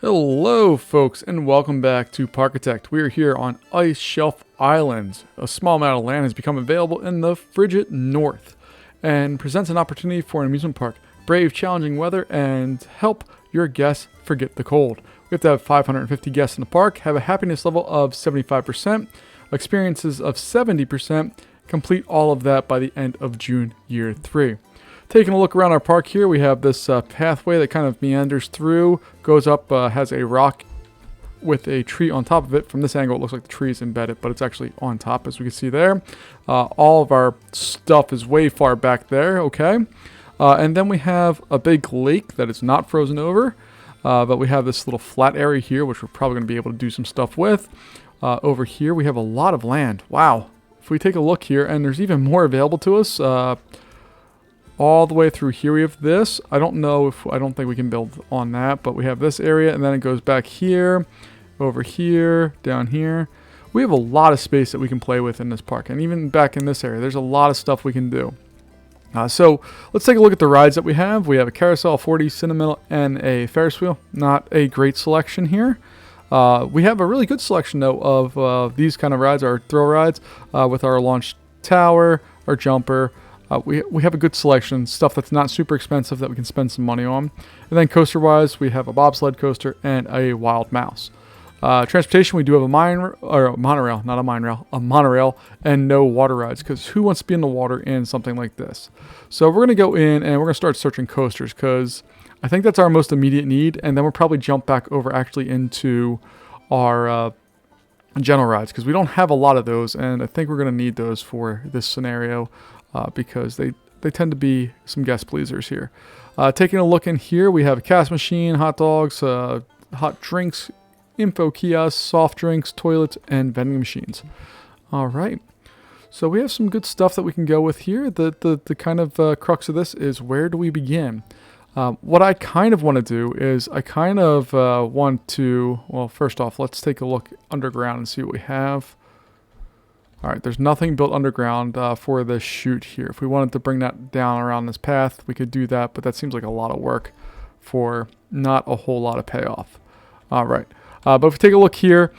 Hello folks and welcome back to Parkitect. We are here on Ice Shelf Islands. A small amount of land has become available in the frigid north and presents an opportunity for an amusement park. Brave challenging weather and help your guests forget the cold. We have to have 550 guests in the park, have a happiness level of 75%, experiences of 70%, complete all of that by the end of June year 3. Taking a look around our park here, we have this pathway that kind of meanders through, goes up, has a rock with a tree on top of it. From this angle, it looks like the tree is embedded, but it's actually on top, as we can see there. All of our stuff is way far back there, okay? And then we have a big lake that is not frozen over, but we have this little flat area here, which we're probably going to be able to do some stuff with. Over here, we have a lot of land. Wow. If we take a look here, and there's even more available to us, all the way through here we have this. I don't think we can build on that, but we have this area and then it goes back here, over here, down here. We have a lot of space that we can play with in this park, and even back in this area, there's a lot of stuff we can do. So let's take a look at the rides that we have. We have a carousel, 40, Cinnamon, and a Ferris wheel. Not a great selection here. We have a really good selection though of these kind of rides, our thrill rides, with our launch tower, our jumper. We have a good selection, stuff that's not super expensive that we can spend some money on. And then coaster-wise, we have a bobsled coaster and a wild mouse. Transportation, we do have a monorail, and no water rides, because who wants to be in the water in something like this? So we're going to go in and we're going to start searching coasters, because I think that's our most immediate need, and then we'll probably jump back over actually into our general rides, because we don't have a lot of those, and I think we're going to need those for this scenario. Because they tend to be some guest pleasers here. Taking a look in here, we have a cash machine, hot dogs, hot drinks, info kiosks, soft drinks, toilets, and vending machines. All right. So we have some good stuff that we can go with here. The kind of crux of this is, where do we begin? What I kind of want to do is I kind of want to, well, first off, let's take a look underground and see what we have. All right, there's nothing built underground for this chute here. If we wanted to bring that down around this path, we could do that, but that seems like a lot of work for not a whole lot of payoff. All right, but if we take a look here,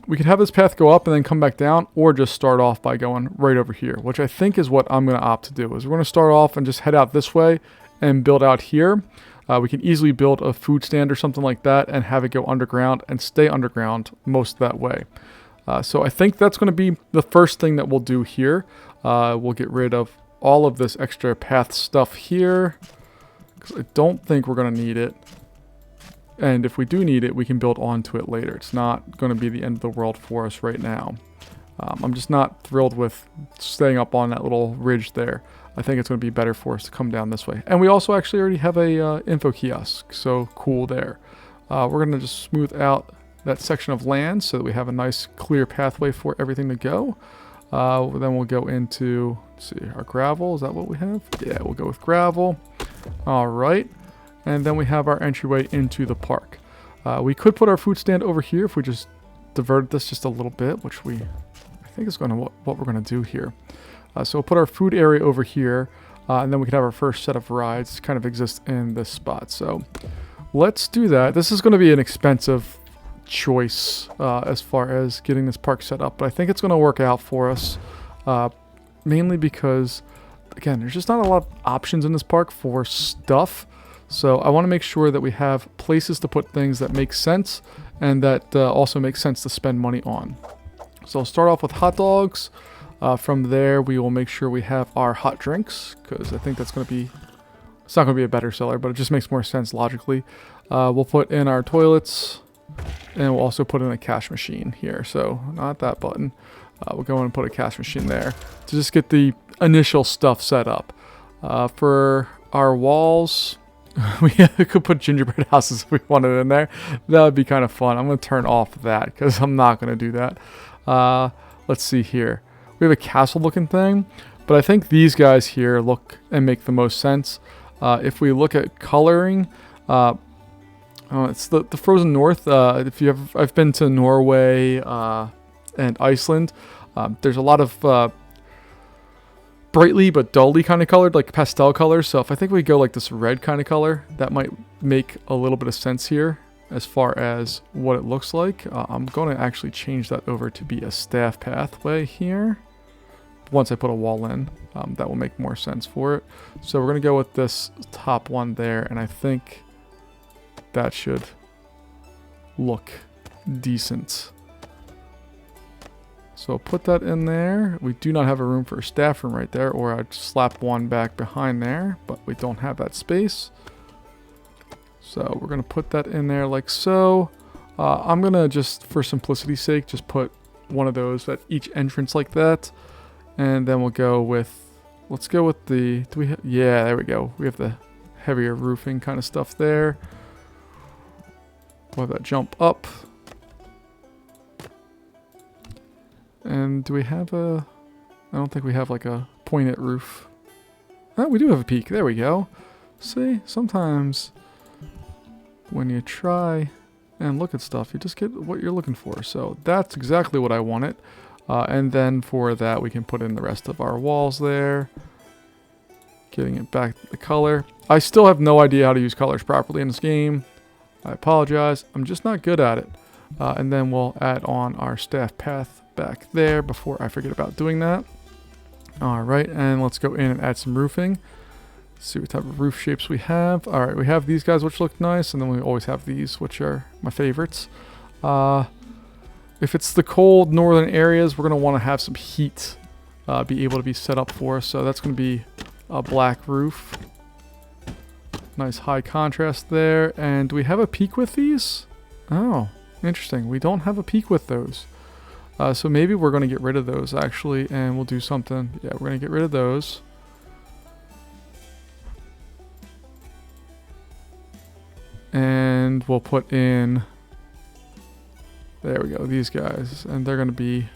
we could have this path go up and then come back down, or just start off by going right over here, which I think is what I'm going to opt to do. Is we're going to start off and just head out this way and build out here. We can easily build a food stand or something like that and have it go underground and stay underground most of that way. So I think that's going to be the first thing that we'll do here. We'll get rid of all of this extra path stuff here, because I don't think we're going to need it. And if we do need it, we can build onto it later. It's not going to be the end of the world for us right now. I'm just not thrilled with staying up on that little ridge there. I think it's going to be better for us to come down this way. And we also actually already have a info kiosk, so cool there. We're going to just smooth out that section of land so that we have a nice clear pathway for everything to go. Then we'll go into, let's see, our gravel. Is that what we have? Yeah, we'll go with gravel. All right. And then we have our entryway into the park. We could put our food stand over here if we just diverted this just a little bit, which I think is going to what we're going to do here. So we'll put our food area over here, and then we can have our first set of rides kind of exist in this spot. So let's do that. This is going to be an expensive choice as far as getting this park set up, but I think it's going to work out for us, mainly because, again, there's just not a lot of options in this park for stuff. So I want to make sure that we have places to put things that make sense and that also make sense to spend money on. So I'll start off with hot dogs. From there, we will make sure we have our hot drinks, because I think that's going to be, it's not going to be a better seller, but it just makes more sense logically. We'll put in our toilets, and we'll also put in a cash machine here. So not that button. We'll go in and put a cash machine there to just get the initial stuff set up. For our walls, we could put gingerbread houses if we wanted in there. That would be kind of fun. I'm going to turn off that because I'm not going to do that. Let's see here. We have a castle looking thing, but I think these guys here look and make the most sense. If we look at coloring, it's the frozen north. I've been to Norway and Iceland. There's a lot of brightly but dully kind of colored, like pastel colors. So if I think we go like this red kind of color, that might make a little bit of sense here. as far as what it looks like. I'm going to actually change that over to be a staff pathway here. Once I put a wall in, that will make more sense for it. So we're going to go with this top one there, and I think that should look decent. So put that in there. We do not have a room for a staff room right there, or I'd slap one back behind there, but we don't have that space. So we're going to put that in there like so. I'm going to just, for simplicity's sake, just put one of those at each entrance like that. And then we'll go with, let's go with the, yeah, there we go. We have the heavier roofing kind of stuff there. We'll have that jump up. And do we have a, I don't think we have like a pointed roof. Oh, we do have a peak. There we go. See, sometimes when you try and look at stuff, you just get what you're looking for. So that's exactly what I wanted. And then for that, we can put in the rest of our walls there. Getting it back to the color. I still have no idea how to use colors properly in this game. I apologize. I'm just not good at it. And then we'll add on our staff path back there before I forget about doing that. All right, and let's go in and add some roofing. See what type of roof shapes we have. All right, we have these guys which look nice, and then we always have these which are my favorites. If it's the cold northern areas, we're going to want to have some heat be able to be set up for us. So that's going to be a black roof. Nice high contrast there. And do we have a peak with these? Oh, interesting. We don't have a peak with those. So maybe we're going to get rid of those actually, and we'll do something. Yeah, we're going to get rid of those. And we'll put in, there we go, these guys. And they're going to be,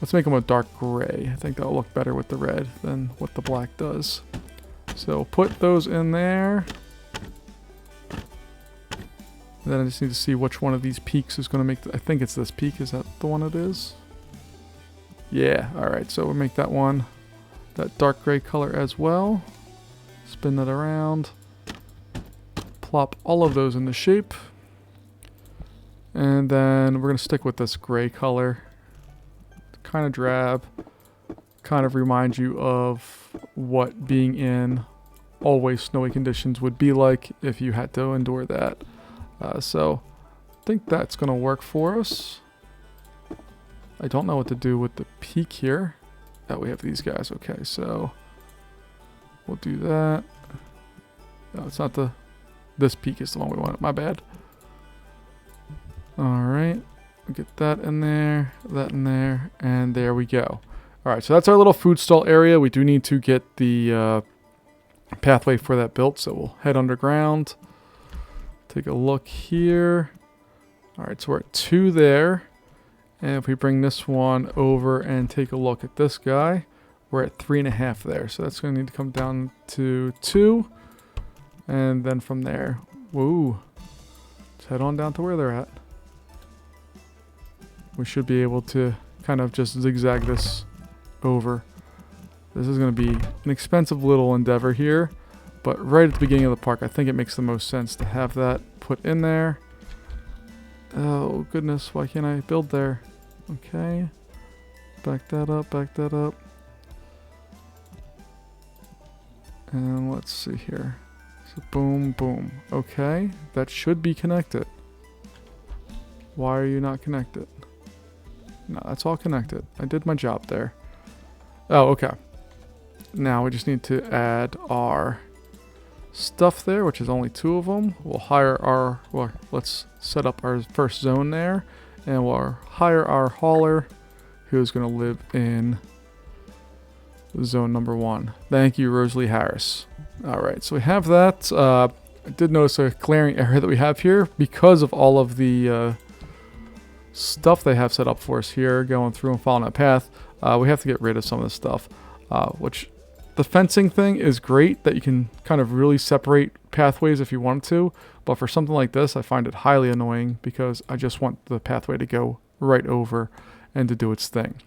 let's make them a dark gray. I think that'll look better with the red than what the black does. So put those in there. Then I just need to see which one of these peaks is going to make, I think it's this peak. Is that the one it is? Yeah, alright, so we'll make that one that dark gray color as well. Spin that around. Plop all of those into shape. And then we're going to stick with this gray color. Kind of drab. Kind of remind you of what being in always snowy conditions would be like if you had to endure that. So I think that's going to work for us. I don't know what to do with the peak here. Oh, we have these guys. Okay, so we'll do that. No, it's not the... This peak is the one we want. My bad. Alright. Get that in there. That in there. And there we go. Alright, so that's our little food stall area. We do need to get the pathway for that built. So we'll head underground. Take a look here. Alright, so we're at 2 there. And if we bring this one over and take a look at this guy, we're at 3.5 there. So that's going to need to come down to 2. And then from there, woo, let's head on down to where they're at. We should be able to kind of just zigzag this over. This is going to be an expensive little endeavor here. But right at the beginning of the park, I think it makes the most sense to have that put in there. Oh, goodness. Why can't I build there? Okay. Back that up. Back that up. And let's see here. So boom, boom. Okay. That should be connected. Why are you not connected? No, that's all connected. I did my job there. Oh, okay. Now we just need to add our stuff there, which is only 2 of them. We'll hire our, well, let's set up our first zone there, and we'll hire our hauler, who's going to live in zone number 1. Thank you, Rosalie Harris. All right, so we have that. I did notice a glaring area that we have here because of all of the stuff they have set up for us here, going through and following that path. We have to get rid of some of this stuff, which the fencing thing is great that you can kind of really separate pathways if you want to, but for something like this, I find it highly annoying because I just want the pathway to go right over and to do its thing.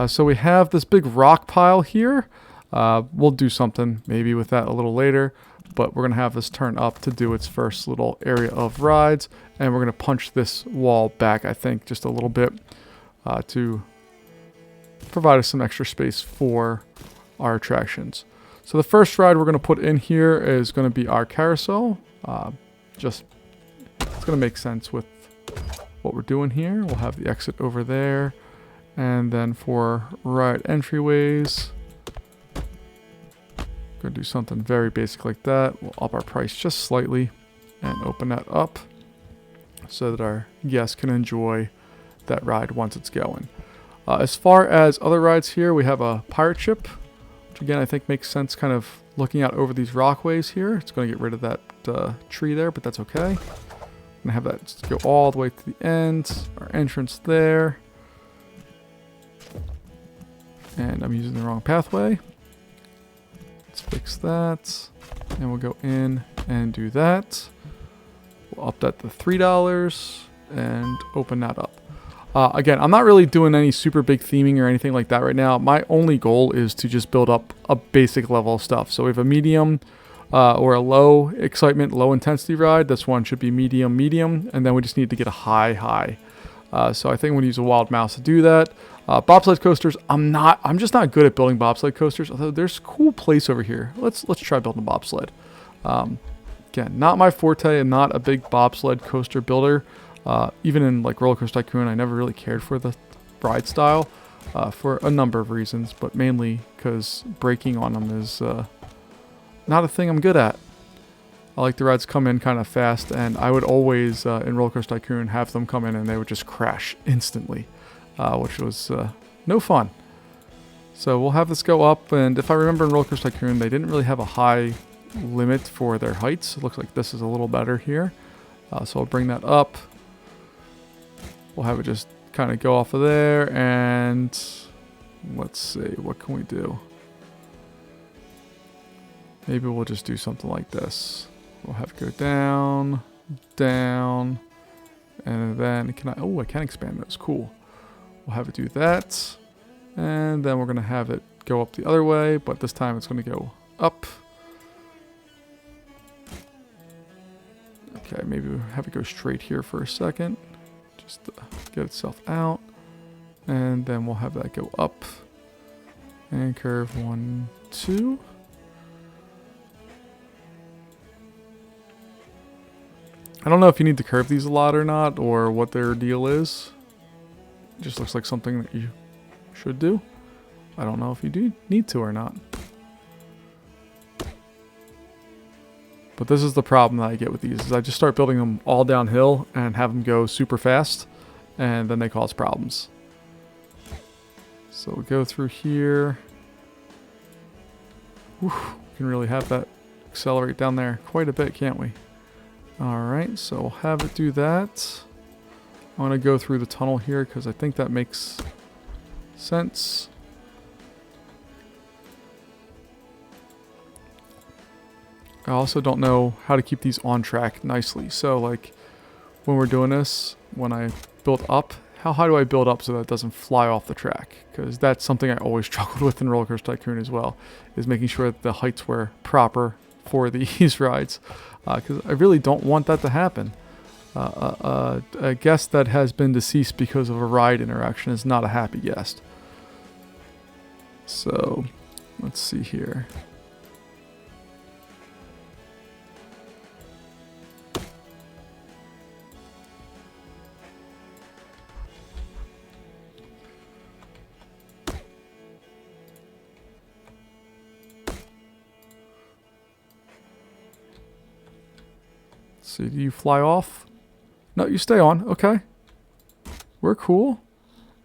So we have this big rock pile here. We'll do something maybe with that a little later, but we're going to have this turn up to do its first little area of rides, and we're going to punch this wall back, I think, just a little bit to provide us some extra space for our attractions. So the first ride we're going to put in here is going to be our carousel. Just it's going to make sense with what we're doing here. We'll have the exit over there, and then for ride entryways, going to do something very basic like that. We'll up our price just slightly and open that up so that our guests can enjoy that ride once it's going. As far as other rides here, we have a pirate ship, which again I think makes sense kind of looking out over these rockways here. It's going to get rid of that tree there, but that's okay. I'm going to have that go all the way to the end. Our entrance there. And I'm using the wrong pathway. Let's fix that. And we'll go in and do that. We'll up that to $3 and open that up. Again, I'm not really doing any super big theming or anything like that right now. My only goal is to just build up a basic level of stuff. So we have a medium or a low excitement, low intensity ride. This one should be medium, medium. And then we just need to get a high, high. So I think I'm going to use a wild mouse to do that. Bobsled coasters, I'm just not good at building bobsled coasters. Although there's a cool place over here. Let's try building a bobsled. Again, not my forte and not a big bobsled coaster builder. Even in like Roller Coaster Tycoon, I never really cared for the ride style for a number of reasons, but mainly because braking on them is not a thing I'm good at. I like the rides come in kind of fast, and I would always, in Roller Coaster Tycoon, have them come in and they would just crash instantly, which was no fun. So we'll have this go up, and if I remember in Roller Coaster Tycoon, they didn't really have a high limit for their heights. It looks like this is a little better here. So I'll bring that up. We'll have it just kind of go off of there, and let's see, what can we do? Maybe we'll just do something like this. We'll have it go down, down, and then I can expand those, cool. We'll have it do that, and then we're gonna have it go up the other way, but this time it's gonna go up. Okay, maybe we'll have it go straight here for a second. Just get itself out. And then we'll have that go up. And curve 1, 2. I don't know if you need to curve these a lot or not, or what their deal is. It just looks like something that you should do. I don't know if you do need to or not. But this is the problem that I get with these, is I just start building them all downhill and have them go super fast, and then they cause problems. So we'll go through here. Whew, we can really have that accelerate down there quite a bit, can't we? Alright, so we'll have it do that. I want to go through the tunnel here because I think that makes sense. I also don't know how to keep these on track nicely. So like when we're doing this, when I build up, how high do I build up so that it doesn't fly off the track? Because that's something I always struggled with in Roller Coaster Tycoon as well, is making sure that the heights were proper for these rides. Because I really don't want that to happen. A guest that has been deceased because of a ride interaction is not a happy guest. So let's see here. See, do you fly off? No, you stay on. Okay. We're cool.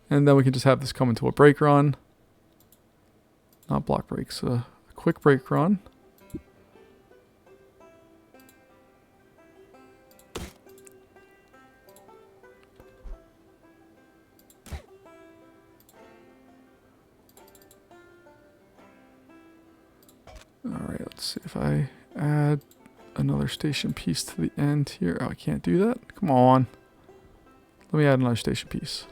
And then we can just have this come into a brake run. Not block brakes, a quick brake run. Alright, let's see if I add another station piece to the end here. Oh, I can't do that? Come on. Let me add another station piece.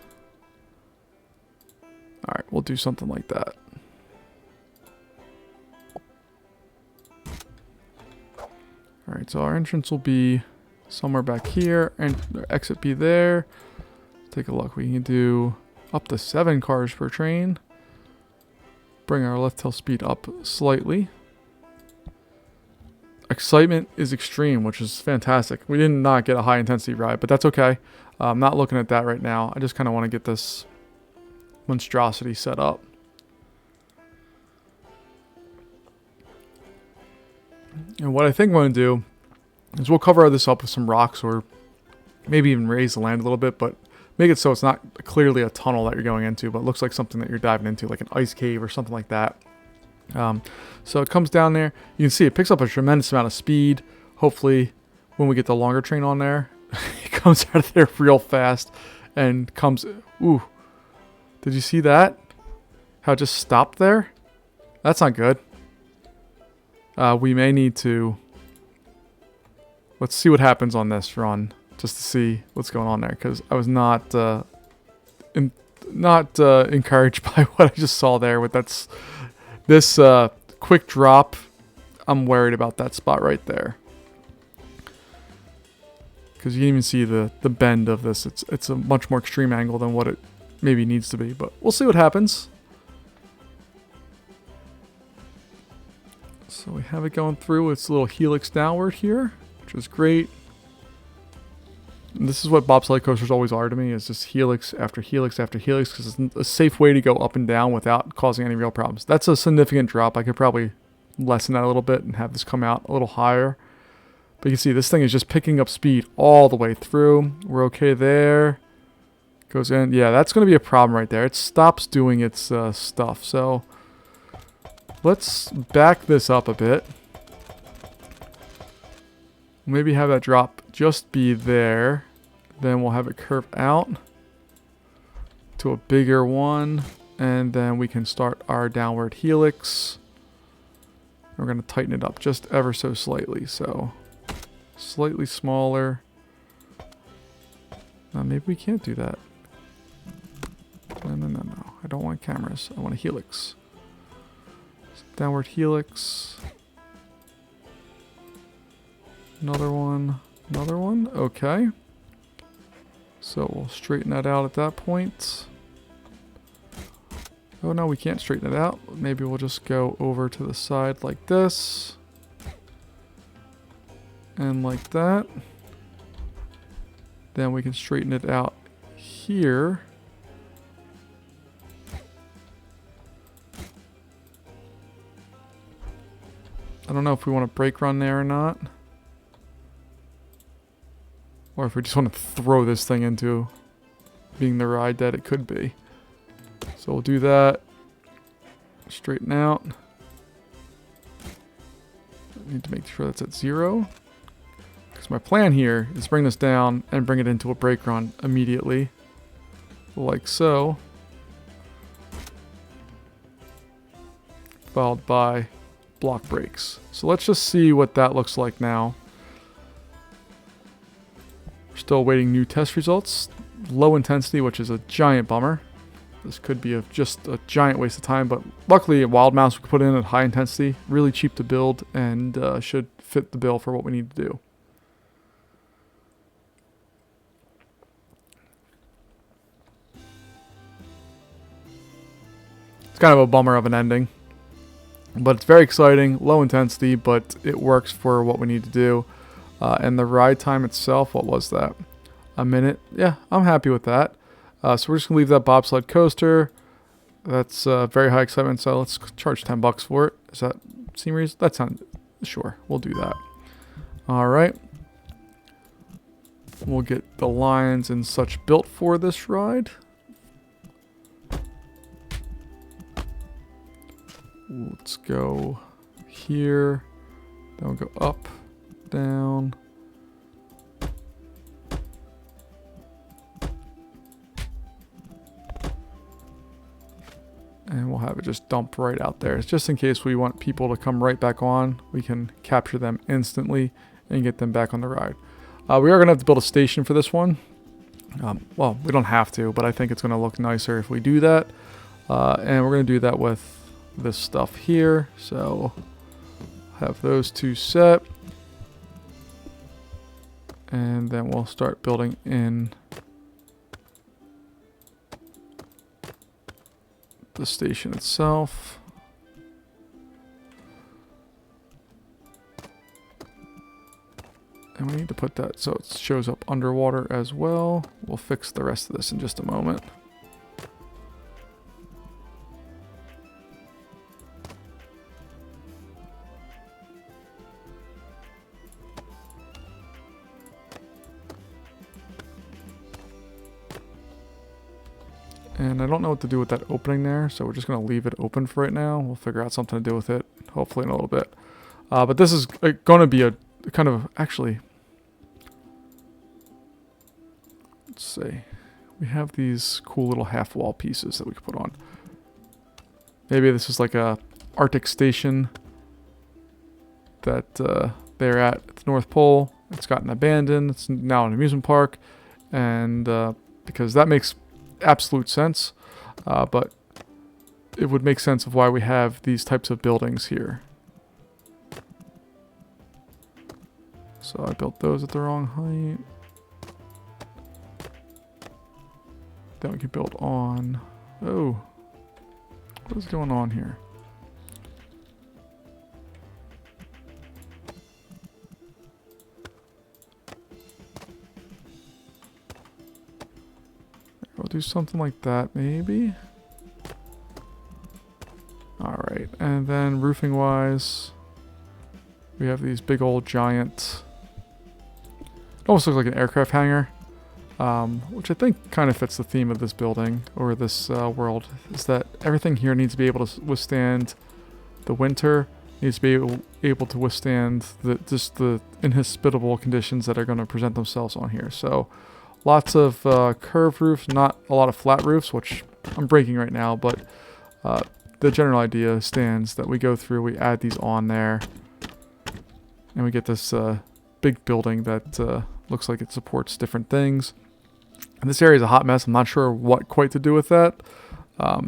Alright, we'll do something like that. Alright, so our entrance will be somewhere back here, and exit be there. Take a look. We can do up to 7 cars per train. Bring our lift hill speed up slightly. Excitement is extreme, which is fantastic. We did not get a high intensity ride, but that's okay. I'm not looking at that right now. I just kind of want to get this monstrosity set up. And what I think I'm going to do is we'll cover this up with some rocks, or maybe even raise the land a little bit, but make it so it's not clearly a tunnel that you're going into, but it looks like something that you're diving into, like an ice cave or something like that. So it comes down there. You can see it picks up a tremendous amount of speed. Hopefully, when we get the longer train on there, it comes out of there real fast and comes... Ooh. Did you see that? How it just stopped there? That's not good. We may need to... Let's see what happens on this run, just to see what's going on there, because I was not encouraged by what I just saw there with this quick drop. I'm worried about that spot right there, because you can even see the bend of this. It's a much more extreme angle than what it maybe needs to be, but we'll see what happens. So we have it going through. It's a little helix downward here, which is great. And this is what bobsled coasters always are to me, is just helix after helix after helix, because it's a safe way to go up and down without causing any real problems. That's a significant drop. I could probably lessen that a little bit and have this come out a little higher. But you can see this thing is just picking up speed all the way through. We're okay there. Goes in. Yeah, that's going to be a problem right there. It stops doing its stuff. So let's back this up a bit. Maybe have that drop just be there. Then we'll have it curve out to a bigger one. And then we can start our downward helix. We're going to tighten it up just ever so slightly. So slightly smaller. Maybe we can't do that. No. I don't want cameras. I want a helix. Downward helix. Another one. Another one. Okay. So we'll straighten that out at that point. Oh no, we can't straighten it out. Maybe we'll just go over to the side like this. And like that. Then we can straighten it out here. I don't know if we want to brake run there or not. Or if we just want to throw this thing into being the ride that it could be. So we'll do that. Straighten out. I need to make sure that's at 0. Because my plan here is bring this down and bring it into a brake run immediately. Like so. Followed by block brakes. So let's just see what that looks like now. We're still awaiting new test results. Low intensity, which is a giant bummer. This could be just a giant waste of time, but luckily a wild mouse we could put in at high intensity. Really cheap to build and should fit the bill for what we need to do. It's kind of a bummer of an ending. But it's very exciting, low intensity, but it works for what we need to do. And the ride time itself, what was that? A minute? Yeah, I'm happy with that. So we're just going to leave that bobsled coaster. That's very high excitement, so let's charge $10 for it. Does that seem reasonable? That sounds... Sure, we'll do that. Alright. We'll get the lines and such built for this ride. Let's go here. Then we'll go up, down. And we'll have it just dump right out there. It's just in case we want people to come right back on. We can capture them instantly and get them back on the ride. We are going to have to build a station for this one. Well, we don't have to, but I think it's going to look nicer if we do that. And we're going to do that with this stuff here. So have those two set. And then we'll start building in the station itself. And we need to put that so it shows up underwater as well. We'll fix the rest of this in just a moment. And I don't know what to do with that opening there, so we're just going to leave it open for right now. We'll figure out something to do with it, hopefully in a little bit. But this is going to be a kind of, actually, let's see. We have these cool little half wall pieces that we can put on. Maybe this is like a Arctic station that they're at the North Pole. It's gotten abandoned. It's now an amusement park. And because that makes absolute sense, but it would make sense of why we have these types of buildings here. So I built those at the wrong height. Then we can build on. Oh, what is going on here? We'll do something like that, maybe. Alright, and then roofing wise, we have these big old giant, it almost looks like an aircraft hangar, which I think kind of fits the theme of this building, or this world, is that everything here needs to be able to withstand the winter, needs to be able to withstand just the inhospitable conditions that are going to present themselves on here. So lots of curved roofs, not a lot of flat roofs, which I'm breaking right now, but the general idea stands that we go through, we add these on there, and we get this big building that looks like it supports different things. And this area is a hot mess. I'm not sure what quite to do with that.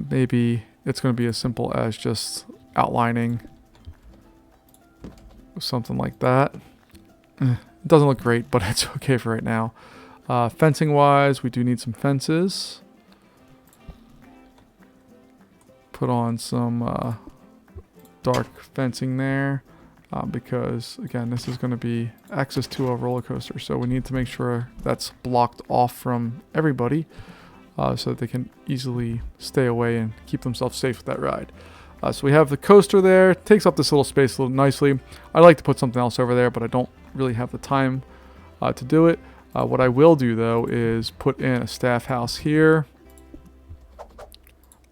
Maybe it's going to be as simple as just outlining something like that. It doesn't look great, but it's okay for right now. Fencing wise, we do need some fences. Put on some dark fencing there because, again, this is going to be access to a roller coaster. So we need to make sure that's blocked off from everybody so that they can easily stay away and keep themselves safe with that ride. So we have the coaster there. It takes up this little space a little nicely. I'd like to put something else over there, but I don't really have the time to do it. What I will do, though, is put in a staff house here,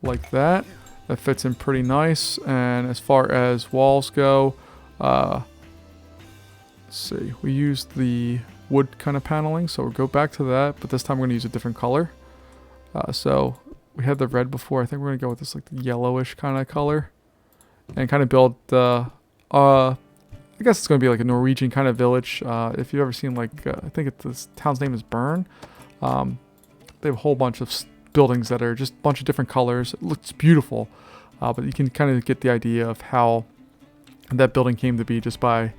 like that. That fits in pretty nice. And as far as walls go, let's see, we used the wood kind of paneling, so we'll go back to that, but this time we're going to use a different color. So we had the red before. I think we're going to go with this like yellowish kind of color and kind of build I guess it's going to be like a Norwegian kind of village. If you've ever seen, like, I think this town's name is Bern. They have a whole bunch of buildings that are just a bunch of different colors. It looks beautiful, but you can kind of get the idea of how that building came to be just by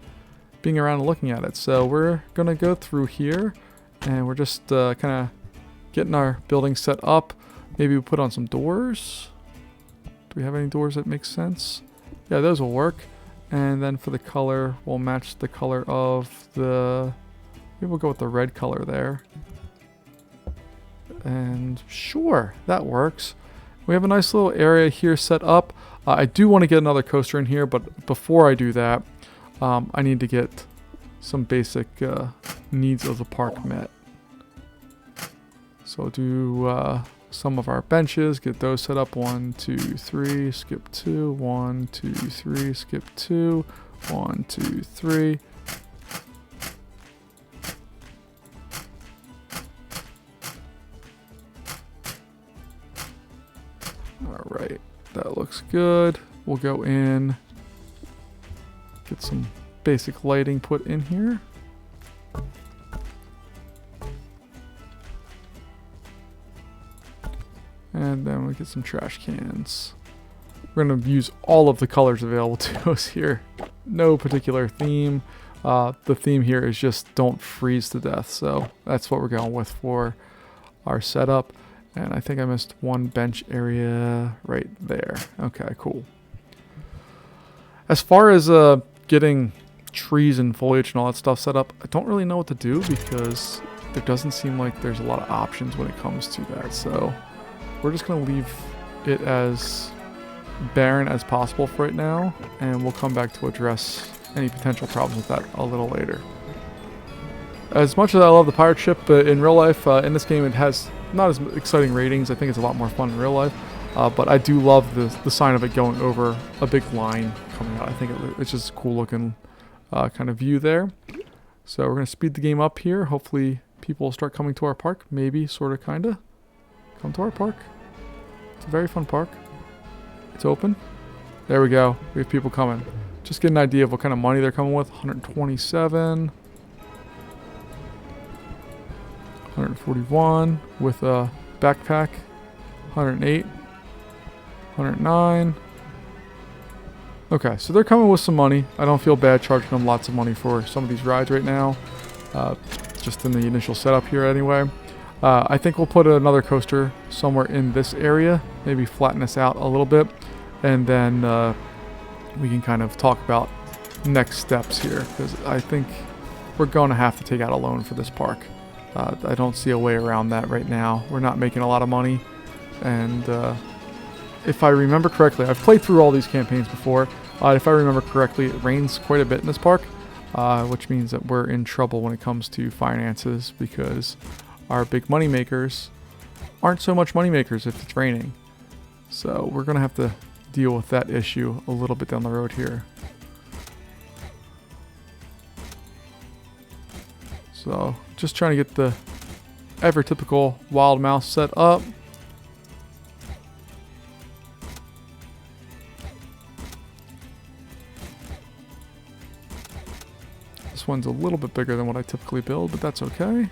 being around and looking at it. So we're going to go through here, and we're just kind of getting our building set up. Maybe we put on some doors. Do we have any doors that make sense? Yeah, those will work. And then for the color, we'll match the color of the... Maybe we'll go with the red color there. And sure, that works. We have a nice little area here set up. I do want to get another coaster in here, but before I do that, I need to get some basic needs of the park met. So do some of our benches, get those set up. 1, 2, 3, skip 2, 1, 2, 3, skip 2, 1, 2, 3. All right, that looks good. We'll go in, get some basic lighting put in here. And then we get some trash cans. We're going to use all of the colors available to us here. No particular theme. the theme here is just don't freeze to death. So that's what we're going with for our setup. And I think I missed one bench area right there. Okay, cool. As far as getting trees and foliage and all that stuff set up, I don't really know what to do because there doesn't seem like there's a lot of options when it comes to that. So we're just going to leave it as barren as possible for right now, and we'll come back to address any potential problems with that a little later. As much as I love the pirate ship in real life, in this game it has not as exciting ratings. I think it's a lot more fun in real life, but I do love the sign of it going over a big line coming out. I think it's just a cool looking kind of view there. So we're going to speed the game up here. Hopefully people will start coming to our park. Maybe, sort of, kind of. Come to our park. It's a very fun park. It's open. There we go. We have people coming. Just get an idea of what kind of money they're coming with. 127. 141 with a backpack. 108. 109. Okay, so they're coming with some money. I don't feel bad charging them lots of money for some of these rides right now. Just in the initial setup here anyway. I think we'll put another coaster somewhere in this area. Maybe flatten this out a little bit. And then we can kind of talk about next steps here. Because I think we're going to have to take out a loan for this park. I don't see a way around that right now. We're not making a lot of money. And if I remember correctly, I've played through all these campaigns before. If I remember correctly, it rains quite a bit in this park. Which means that we're in trouble when it comes to finances because our big money makers aren't so much money makers if it's raining. So we're going to have to deal with that issue a little bit down the road here. So just trying to get the ever typical wild mouse set up. This one's a little bit bigger than what I typically build, but that's okay.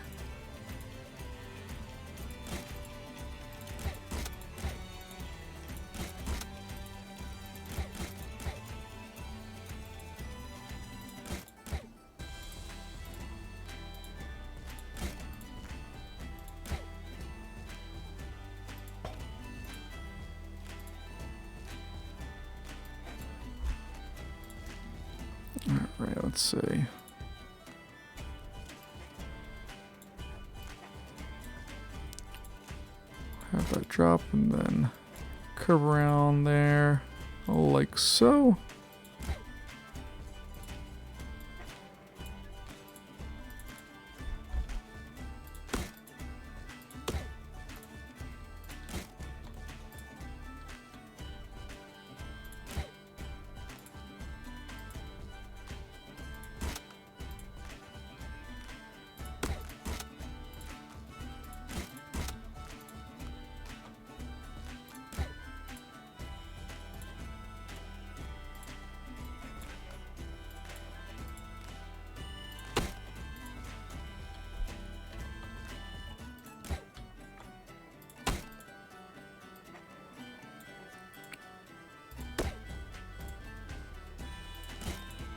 All right, let's see. Have that drop and then curve around there like so.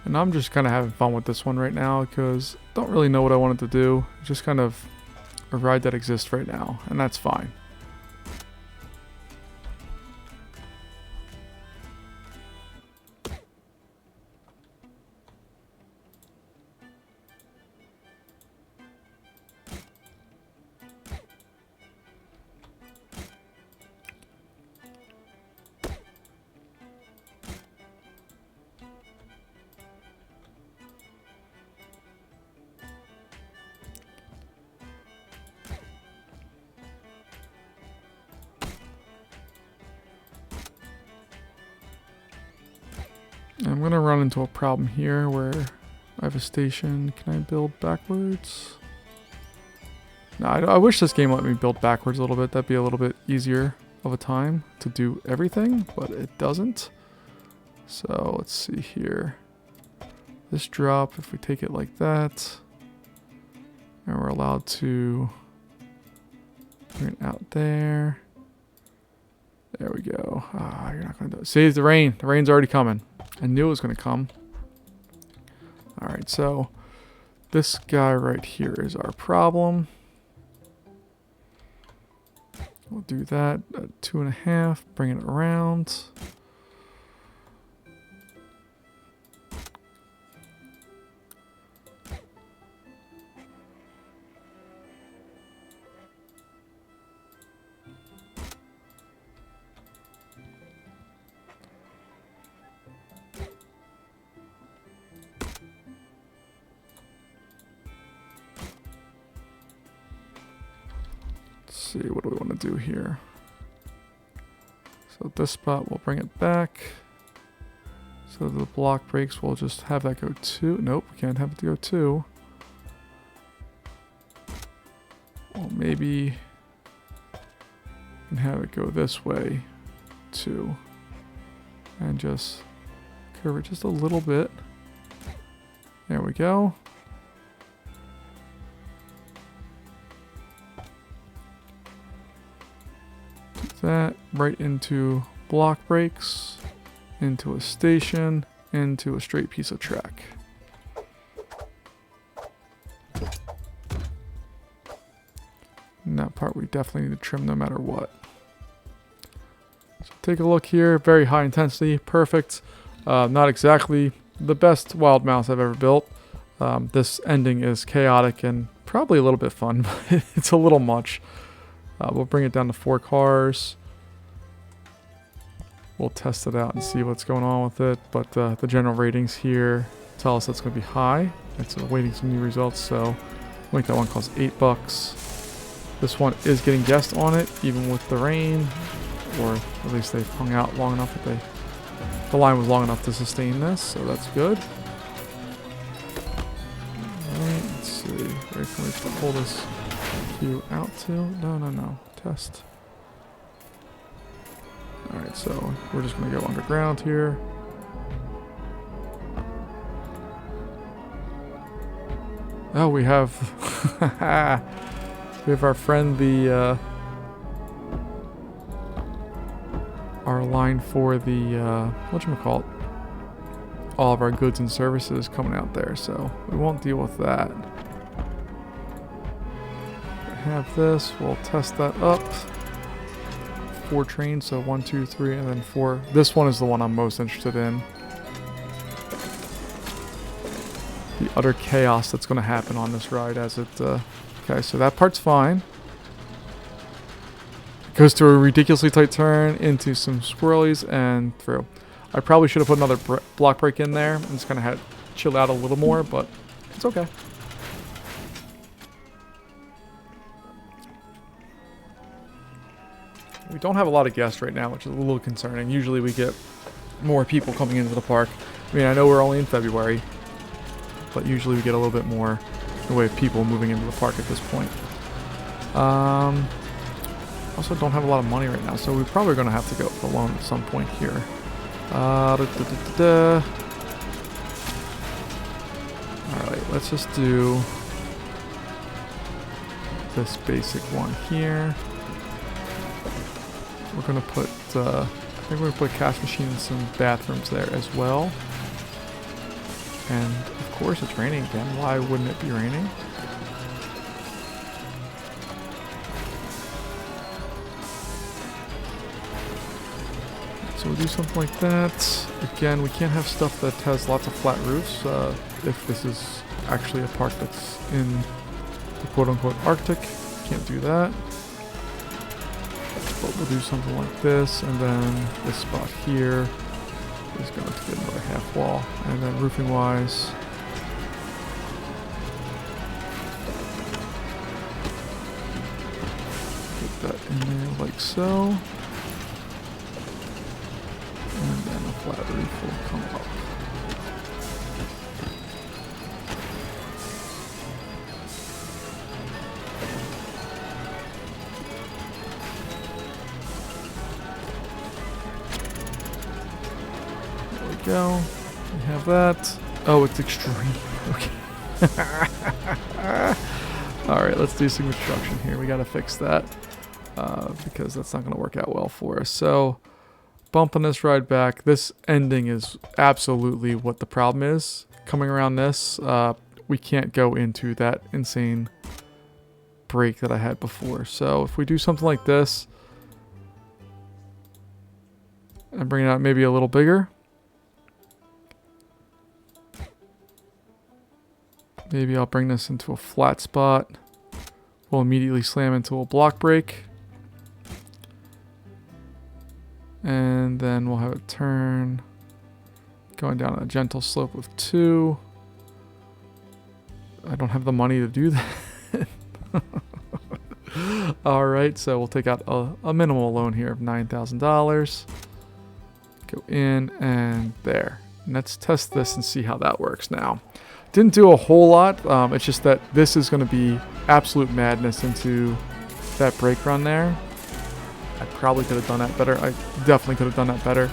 And I'm just kind of having fun with this one right now because I don't really know what I wanted to do. It's just kind of a ride that exists right now, and that's fine. I'm going to run into a problem here where I have a station. Can I build backwards? No, I wish this game let me build backwards a little bit. That'd be a little bit easier of a time to do everything, but it doesn't. So let's see here. This drop, if we take it like that, and we're allowed to bring it out there. There we go. Ah, you're not going to do it. Save the rain. The rain's already coming. I knew it was going to come. All right, so this guy right here is our problem. We'll do that at 2.5, bring it around. See, what do we want to do here? So this spot, we'll bring it back. So the block breaks, we'll just have that go 2. Nope, we can't have it go 2. Well, maybe we can have it go this way 2. And just curve it just a little bit. There we go. That right into block breaks, into a station, into a straight piece of track. And that part we definitely need to trim no matter what. So take a look here, very high intensity, perfect. Not exactly the best wild mouse I've ever built. This ending is chaotic and probably a little bit fun, but it's a little much. We'll bring it down to 4 cars. We'll test it out and see what's going on with it. But the general ratings here tell us that's going to be high. It's awaiting some new results, so I think that one costs $8. This one is getting guests on it, even with the rain, or at least they've hung out long enough that the line was long enough to sustain this, so that's good. Alright, let's see. Where can we pull this queue out to? No. Test. Alright, so we're just going to go underground here. Oh, we have we have our friend, the our line for the whatchamacallit, all of our goods and services coming out there, so we won't deal with that. Have this, we'll test that up. 4 trains, so 1, 2, 3, and then 4. This one is the one I'm most interested in. The utter chaos that's going to happen on this ride as it... okay, so that part's fine. It goes to a ridiculously tight turn, into some swirlies, and through. I probably should have put another block break in there, and just kind of had chill out a little more, but it's okay. We don't have a lot of guests right now, which is a little concerning. Usually we get more people coming into the park. I mean, I know we're only in February, but usually we get a little bit more in the way of people moving into the park at this point. Also don't have a lot of money right now, so we're probably going to have to go for a loan at some point here. Alright, let's just do this basic one here. We're going to put, I think we're going to put a cash machine and some bathrooms there as well. And of course it's raining again. Why wouldn't it be raining? So we'll do something like that. Again, we can't have stuff that has lots of flat roofs if this is actually a park that's in the quote-unquote Arctic. Can't do that. But we'll do something like this, and then this spot here is going to get another half wall. And then roofing wise, get that in there like so. And then a flat roof will come up. Go. We have that. Oh, it's extreme. Okay. Alright, let's do some construction here. We gotta fix that because that's not gonna work out well for us. So, bumping this ride back. This ending is absolutely what the problem is. coming around this, we can't go into that insane break that I had before. So if we do something like this and bring it out maybe a little bigger, maybe I'll bring this into a flat spot. We'll immediately slam into a block break. And then we'll have it turn, going down a gentle slope of 2. I don't have the money to do that. Alright, so we'll take out a minimal loan here of $9,000. Go in and there. And let's test this and see how that works now. Didn't do a whole lot. It's just that this is going to be absolute madness into that brake run there. I probably could have done that better. I definitely could have done that better.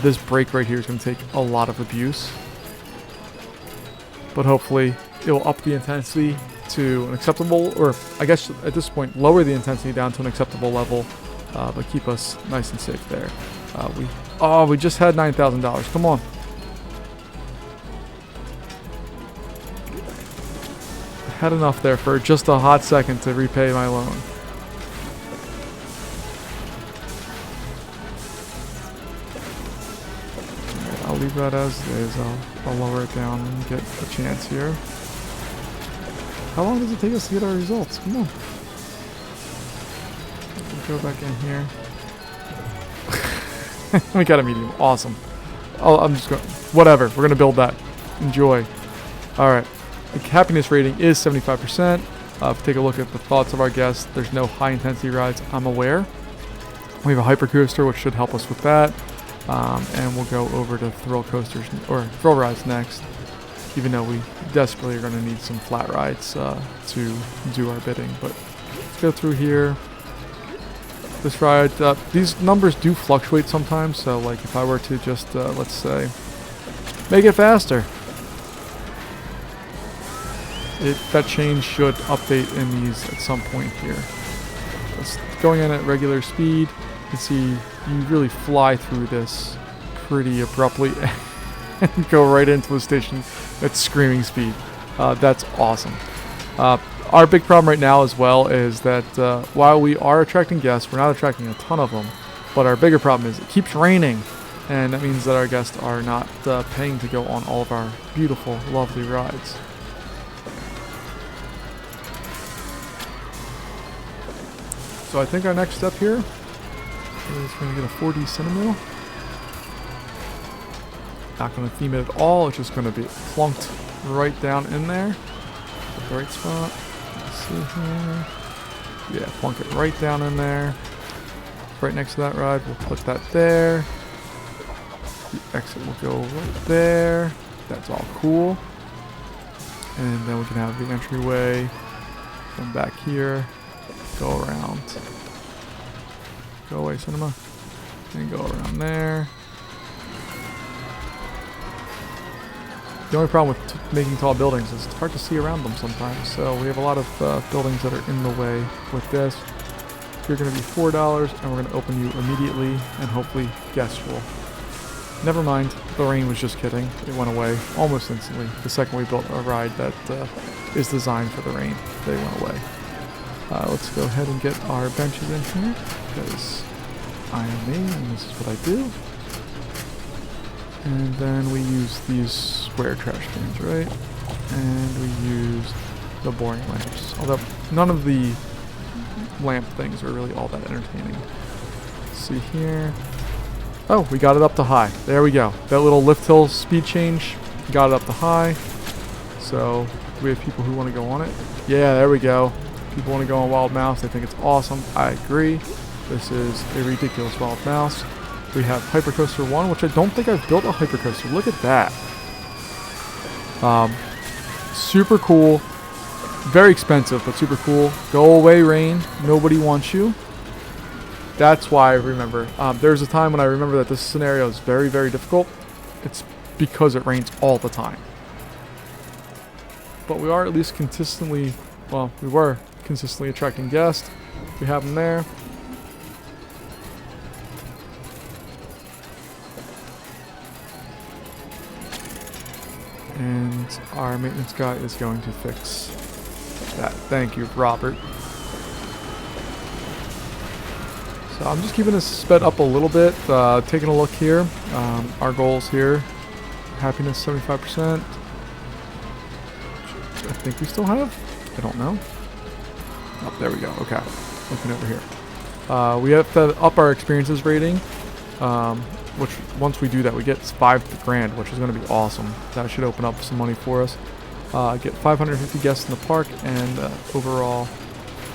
This brake right here is going to take a lot of abuse. But hopefully it will up the intensity to an acceptable, or I guess at this point lower the intensity down to an acceptable level, but keep us nice and safe there. We just had $9,000. Come on. Had enough there for just a hot second to repay my loan. Right, I'll leave that as is. I'll lower it down and get a chance here. How long does it take us to get our results? Come on. We'll go back in here. We got a medium. Awesome. I'm just going. Whatever. We're going to build that. Enjoy. Alright. The happiness rating is 75%. If you take a look at the thoughts of our guests, there's no high intensity rides, I'm aware. We have a hypercoaster, which should help us with that. And we'll go over to thrill coasters, or thrill rides next. Even though we desperately are going to need some flat rides to do our bidding. But let's go through here. This ride, these numbers do fluctuate sometimes. So like if I were to just, let's say, make it faster. That change should update in these at some point here. It's going in at regular speed. You can see you really fly through this pretty abruptly and go right into the station at screaming speed. That's awesome. Our big problem right now as well is that while we are attracting guests, we're not attracting a ton of them. But our bigger problem is it keeps raining. And that means that our guests are not paying to go on all of our beautiful, lovely rides. So I think our next step here is going to get a 4D Cinemil. Not going to theme it at all. It's just going to be plunked right down in there. The right spot. Let's see here. Yeah, plunk it right down in there. Right next to that ride. We'll put that there. The exit will go right there. That's all cool. And then we can have the entryway come back here. Go around. Go away, cinema. And go around there. The only problem with making tall buildings is it's hard to see around them sometimes. So we have a lot of buildings that are in the way with this. You're going to be $4, and we're going to open you immediately, and hopefully guests will. Never mind, the rain was just kidding. It went away almost instantly. The second we built a ride that is designed for the rain, they went away. Let's go ahead and get our benches in here, because I am me, and this is what I do. And then we use these square trash cans, right? And we use the boring lamps. Although none of the lamp things are really all that entertaining. Let's see here. Oh, we got it up to high. There we go. That little lift hill speed change, got it up to high. So, do we have people who want to go on it? Yeah, there we go. People want to go on Wild Mouse. They think it's awesome. I agree. This is a ridiculous Wild Mouse. We have Hypercoaster 1, which I don't think I've built a Hypercoaster. Look at that. Super cool. Very expensive, but super cool. Go away, rain. Nobody wants you. That's why I remember. There's a time when I remember that this scenario is very, very difficult. It's because it rains all the time. But we are at least consistently, well, we were consistently attracting guests. We have them there. And our maintenance guy is going to fix that. Thank you, Robert. So I'm just keeping this sped up a little bit, taking a look here. Our goals here, happiness 75%. I think we still have? I don't know. Oh, there we go. Okay. Looking over here. We have to up our experiences rating, which once we do that, we get 5 grand, which is going to be awesome. That should open up some money for us. Get 550 guests in the park, and overall,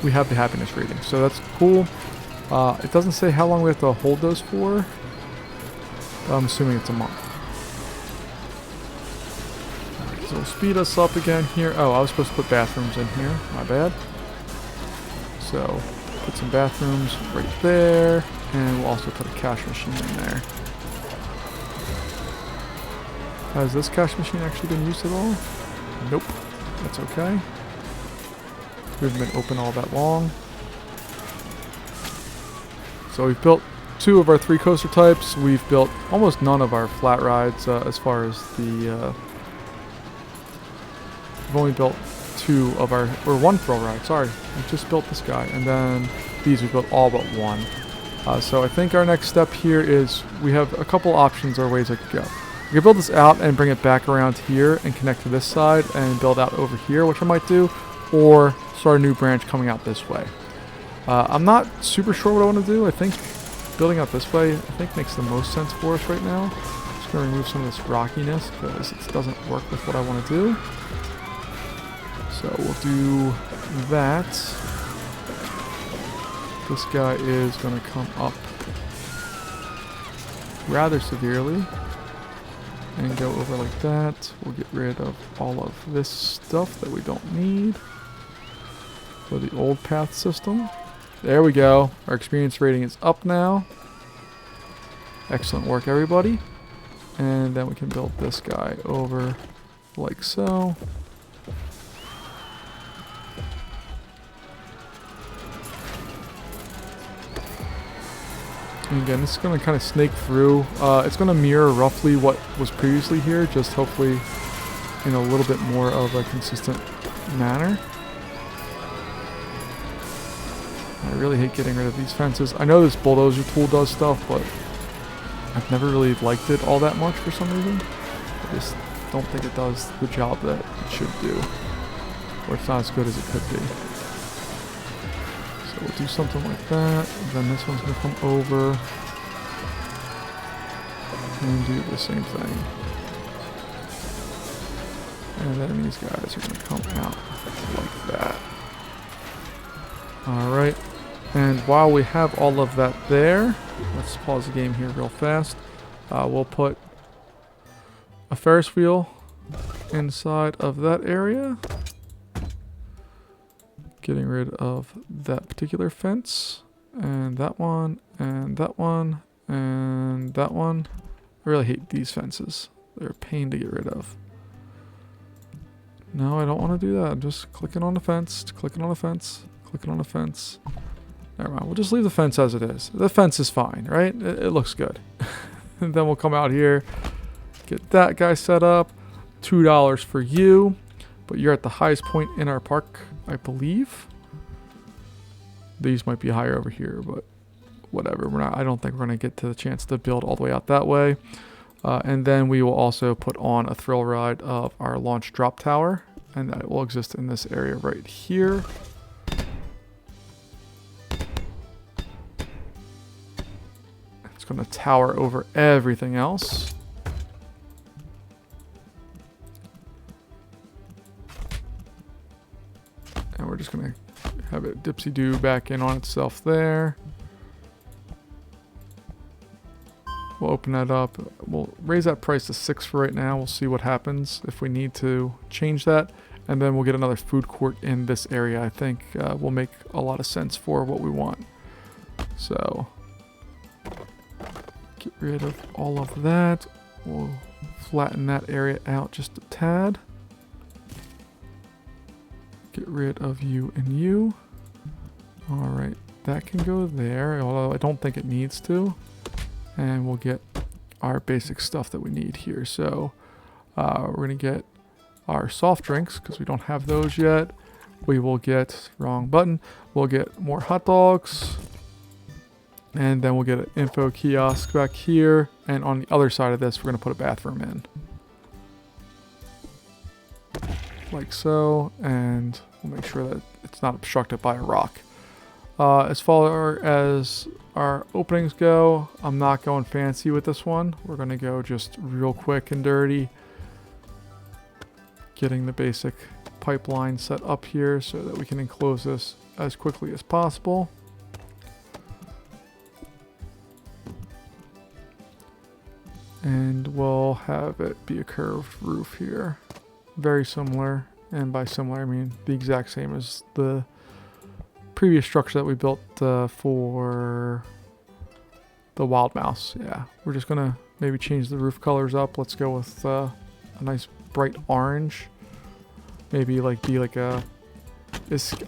we have the happiness rating. So that's cool. It doesn't say how long we have to hold those for. I'm assuming it's a month. So it'll speed us up again here. Oh, I was supposed to put bathrooms in here. My bad. So, put some bathrooms right there. And we'll also put a cash machine in there. Has this cash machine actually been used at all? Nope. That's okay. We haven't been open all that long. So we've built 2 of our 3 coaster types. We've built almost none of our flat rides as far as the... we've only built 2 of our... or 1 thrill ride, sorry. We just built this guy. And then these we built all but 1. So I think our next step here is we have a couple options or ways I could go. We could build this out and bring it back around here and connect to this side and build out over here, which I might do. Or start a new branch coming out this way. I'm not super sure what I want to do. I think building out this way, I think makes the most sense for us right now. Just going to remove some of this rockiness because it doesn't work with what I want to do. So we'll do that. This guy is going to come up rather severely and go over like that. We'll get rid of all of this stuff that we don't need for the old path system. There we go. Our experience rating is up now. Excellent work, everybody. And then we can build this guy over like so. And again, this is going to kind of snake through. It's going to mirror roughly what was previously here, just hopefully in a little bit more of a consistent manner. I really hate getting rid of these fences. I know this bulldozer tool does stuff, but I've never really liked it all that much for some reason. I just don't think it does the job that it should do. Or it's not as good as it could be. So we'll do something like that. And then this one's going to come over and do the same thing. And then these guys are going to come out like that. Alright. And while we have all of that there, let's pause the game here real fast. We'll put a Ferris wheel inside of that area. Getting rid of that particular fence. And that one. And that one. And that one. I really hate these fences. They're a pain to get rid of. No, I don't want to do that. I'm just clicking on the fence. Clicking on the fence. Clicking on the fence. Never mind. We'll just leave the fence as it is. The fence is fine, right? It looks good. And then we'll come out here. Get that guy set up. $2 for you. But you're at the highest point in our park, I believe. These might be higher over here, but whatever. I don't think we're going to get to the chance to build all the way out that way. And then we will also put on a thrill ride of our launch drop tower. And that will exist in this area right here. It's going to tower over everything else. And we're just going to have it dipsy-do back in on itself there. We'll open that up. We'll raise that price to 6 for right now. We'll see what happens if we need to change that. And then we'll get another food court in this area. I think will make a lot of sense for what we want. So, get rid of all of that. We'll flatten that area out just a tad. Get rid of you and you. Alright, that can go there, although I don't think it needs to. And we'll get our basic stuff that we need here. So we're going to get our soft drinks because we don't have those yet. We will get, wrong button, we'll get more hot dogs. And then we'll get an info kiosk back here. And on the other side of this, we're going to put a bathroom in. Like so. And we'll make sure that it's not obstructed by a rock. As far as our openings go, I'm not going fancy with this one. We're going to go just real quick and dirty. Getting the basic pipeline set up here so that we can enclose this as quickly as possible. And we'll have it be a curved roof here. Very similar, and by similar I mean the exact same as the previous structure that we built for the Wild Mouse. Yeah, we're just gonna maybe change the roof colors up. Let's go with a nice bright orange. Maybe like be like a.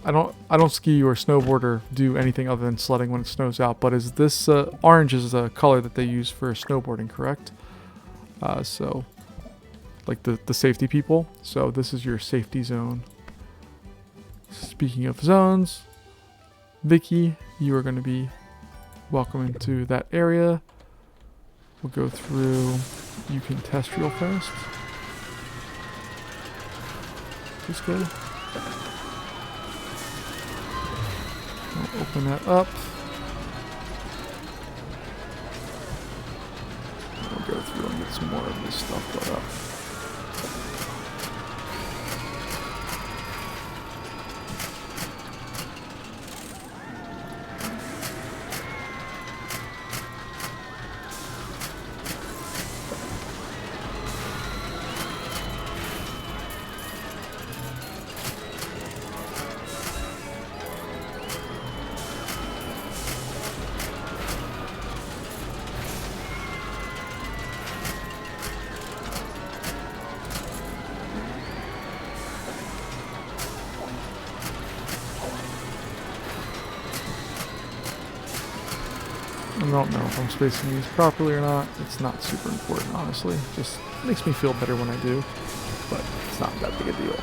I don't ski or snowboard or do anything other than sledding when it snows out. But is this orange is a color that they use for snowboarding, correct? So like the safety people. So this is your safety zone. Speaking of zones, Vicky, you are going to be welcome into that area. We'll go through. You can test real fast. Just good. I'll open that up. We'll go through and get some more of this stuff put up. I don't know if I'm spacing these properly or not. It's not super important, honestly. Just makes me feel better when I do, but it's not that big a deal.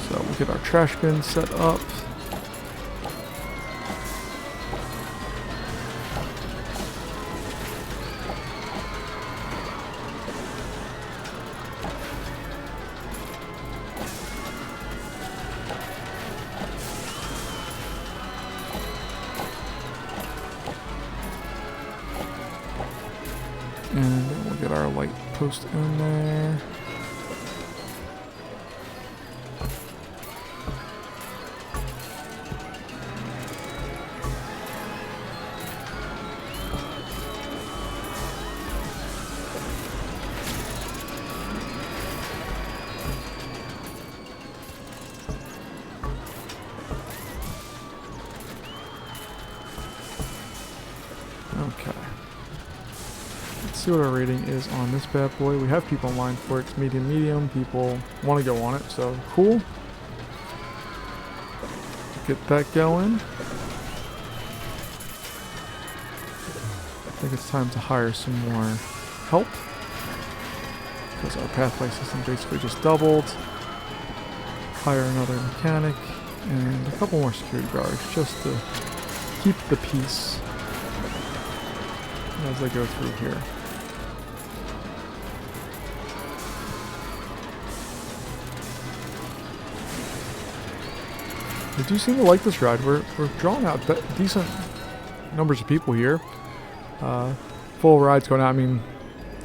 So we'll get our trash bin set up. And then we'll get our light post in there. Okay. Let's see what our rating is on this bad boy. We have people in line for it. It's medium. People want to go on it, so cool. Get that going. I think it's time to hire some more help, because our pathway system basically just doubled. Hire another mechanic and a couple more security guards just to keep the peace as I go through here. They do seem to like this ride. We're drawing out decent numbers of people here. Full rides going out. I mean,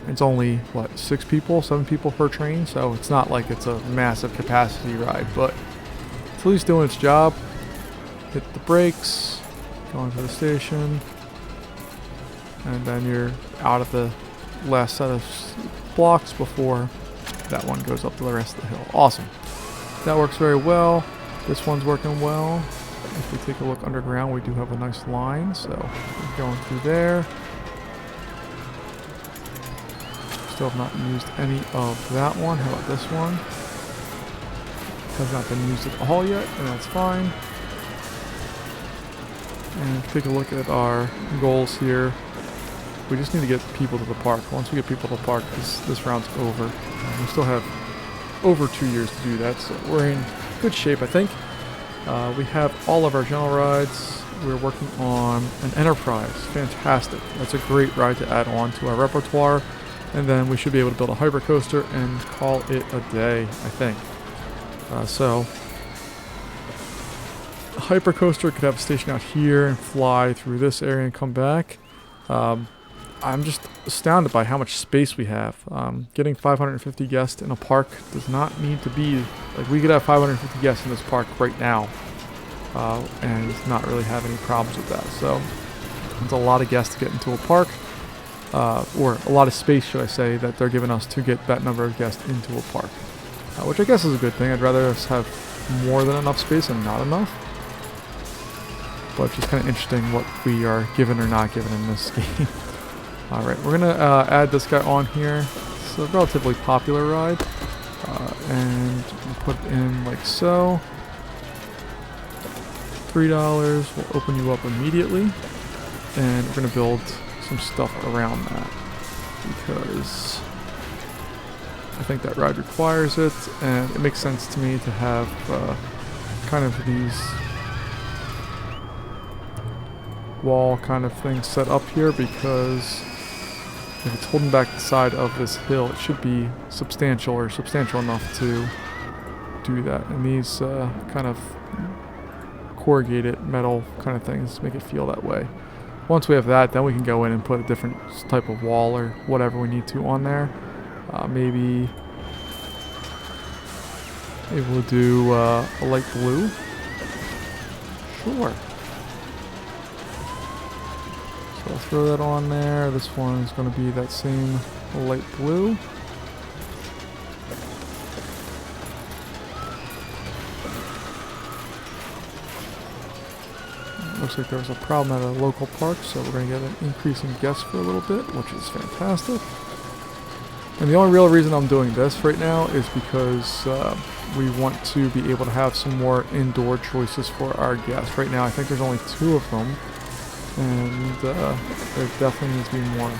it's only what, 6 people, 7 people per train, so it's not like it's a massive capacity ride, but it's at least doing its job. Hit the brakes, going to the station, and then you're out of the last set of blocks before that one goes up to the rest of the hill. Awesome. That works very well. This one's working well. If we take a look underground, we do have a nice line, so we're going through there. Still have not used any of that one. How about this one? Has not been used at all yet, and that's fine. And take a look at our goals here. We just need to get people to the park. Once we get people to the park, this round's over. We still have over 2 years to do that, so we're in good shape, I think. We have all of our general rides. We're working on an Enterprise. Fantastic. That's a great ride to add on to our repertoire. And then we should be able to build a hypercoaster and call it a day, I think. So, a hypercoaster could have a station out here and fly through this area and come back. I'm just astounded by how much space we have. Getting 550 guests in a park does not need to be... Like, we could have 550 guests in this park right now. And not really have any problems with that. So, it's a lot of guests to get into a park. Or a lot of space, should I say, that they're giving us to get that number of guests into a park. Which I guess is a good thing. I'd rather us have more than enough space and not enough. But just kind of interesting what we are given or not given in this game. Alright, we're going to add this guy on here. It's a relatively popular ride. And we'll put it in like so. $3. We'll open you up immediately. And we're going to build some stuff around that. Because I think that ride requires it. And it makes sense to me to have kind of these wall kind of things set up here, because if it's holding back the side of this hill, it should be substantial or substantial enough to do that. And these kind of corrugated metal kind of things make it feel that way. Once we have that, then we can go in and put a different type of wall or whatever we need to on there. Maybe we'll do a light blue. Sure. So I'll throw that on there. This one is going to be that same light blue. Looks like there was a problem at a local park, so we're going to get an increase in guests for a little bit, which is fantastic. And the only real reason I'm doing this right now is because we want to be able to have some more indoor choices for our guests. Right now I think there's only 2 of them. And there definitely needs to be more.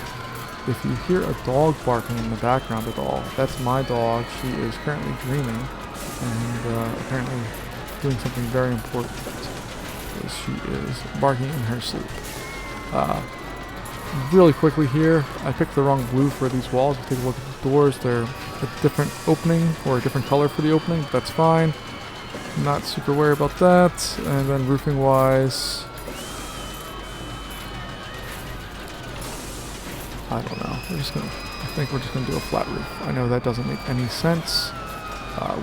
If you hear a dog barking in the background at all, that's my dog. She is currently dreaming and apparently doing something very important. Because she is barking in her sleep. Really quickly here, I picked the wrong blue for these walls. If you take a look at the doors, they're a different opening or a different color for the opening, but that's fine. Not super worried about that. And then roofing wise, I don't know. I think we're just gonna do a flat roof. I know that doesn't make any sense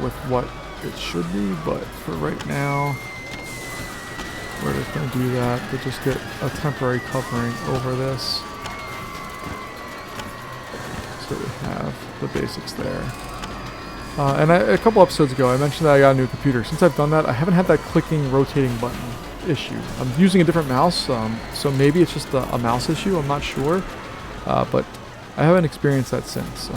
with what it should be, but for right now, we're just gonna do that to just get a temporary covering over this, so we have the basics there. And a couple episodes ago, I mentioned that I got a new computer. Since I've done that, I haven't had that clicking, rotating button issue. I'm using a different mouse, so maybe it's just a mouse issue. I'm not sure. But I haven't experienced that since.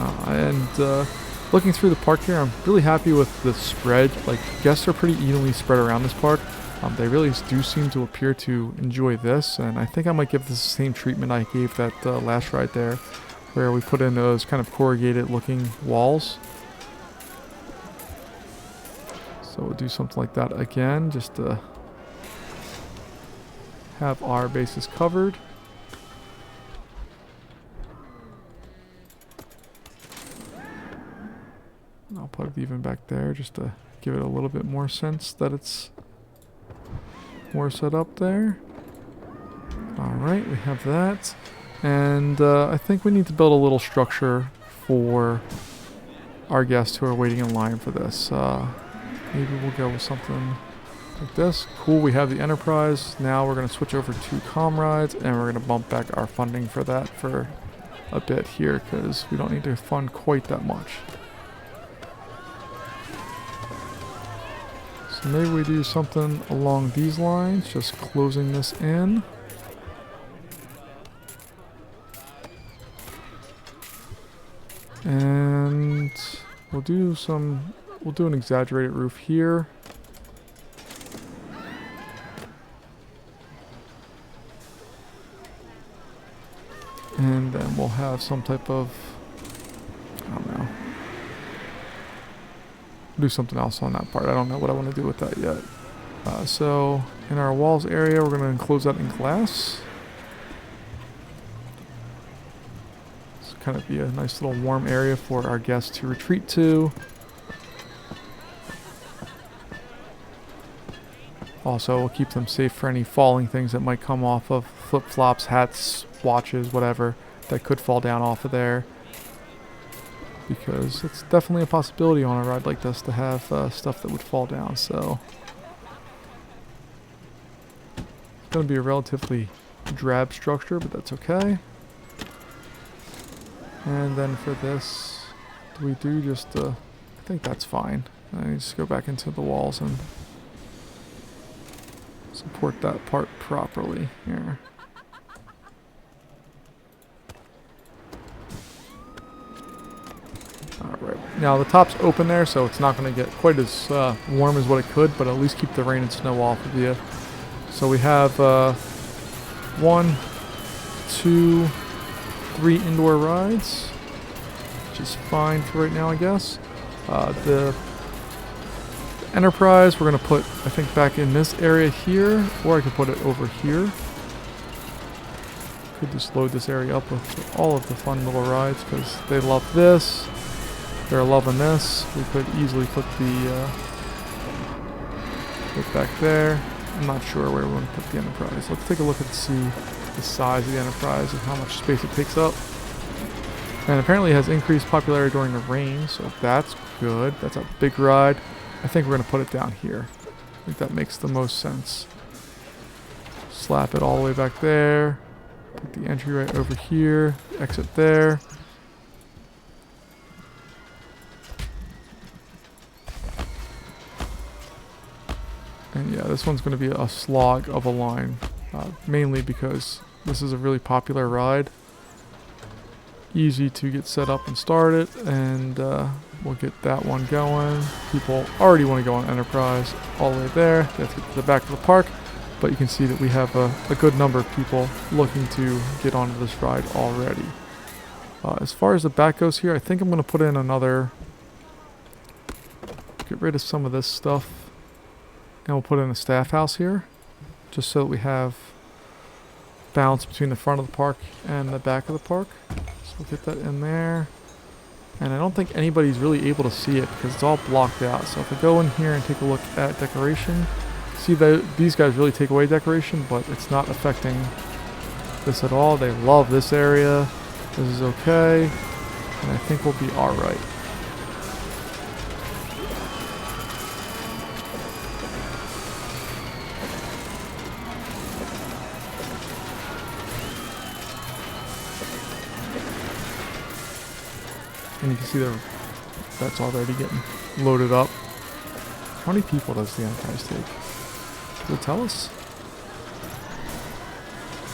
Looking through the park here, I'm really happy with the spread. Like, guests are pretty evenly spread around this park. They really do seem to appear to enjoy this, and I think I might give this the same treatment I gave that last ride there, where we put in those kind of corrugated looking walls. So we'll do something like that again, just to have our bases covered. I'll put it even back there just to give it a little bit more sense that it's more set up there. Alright, we have that. And I think we need to build a little structure for our guests who are waiting in line for this. Maybe we'll go with something like this. Cool, we have the Enterprise. Now we're going to switch over to Comrades, and we're going to bump back our funding for that for a bit here, because we don't need to fund quite that much. So maybe we do something along these lines, just closing this in. And we'll do an exaggerated roof here. And then we'll have some type of, I don't know, do something else on that part. I don't know what I want to do with that yet. So in our walls area, we're going to enclose that in glass. This kind of be a nice little warm area for our guests to retreat to. Also, we'll keep them safe for any falling things that might come off of flip-flops, hats, watches, whatever, that could fall down off of there. Because it's definitely a possibility on a ride like this to have stuff that would fall down, so... It's going to be a relatively drab structure, but that's okay. And then for this, do we do just I think that's fine. I just go back into the walls and support that part properly here. Alright, now the top's open there, so it's not going to get quite as warm as what it could, but at least keep the rain and snow off of you. So we have 1, 2, 3 indoor rides, which is fine for right now, I guess. The Enterprise we're going to put, I think, back in this area here, or I could put it over here. Could just load this area up with all of the fun little rides, because they love this. They're loving this. We could easily put the put back there. I'm not sure where we want to put the Enterprise. Let's take a look and see the size of the Enterprise and how much space it takes up. And apparently it has increased popularity during the rain, so that's good. That's a big ride. I think we're going to put it down here. I think that makes the most sense. Slap it all the way back there. Put the entry right over here. Exit there. And yeah, this one's going to be a slog of a line. Mainly because this is a really popular ride. Easy to get set up and started, and we'll get that one going. People already want to go on Enterprise all the way there. They have to get to the back of the park, but you can see that we have a good number of people looking to get onto this ride already. As far as the back goes here, I think I'm going to put in another... Get rid of some of this stuff, and we'll put in a staff house here, just so that we have balance between the front of the park and the back of the park. So we'll get that in there. And I don't think anybody's really able to see it because it's all blocked out. So if I go in here and take a look at decoration, see that these guys really take away decoration, but it's not affecting this at all. They love this area. This is okay. And I think we'll be alright. And you can see that's already getting loaded up. How many people does the Enterprise take? Does it tell us?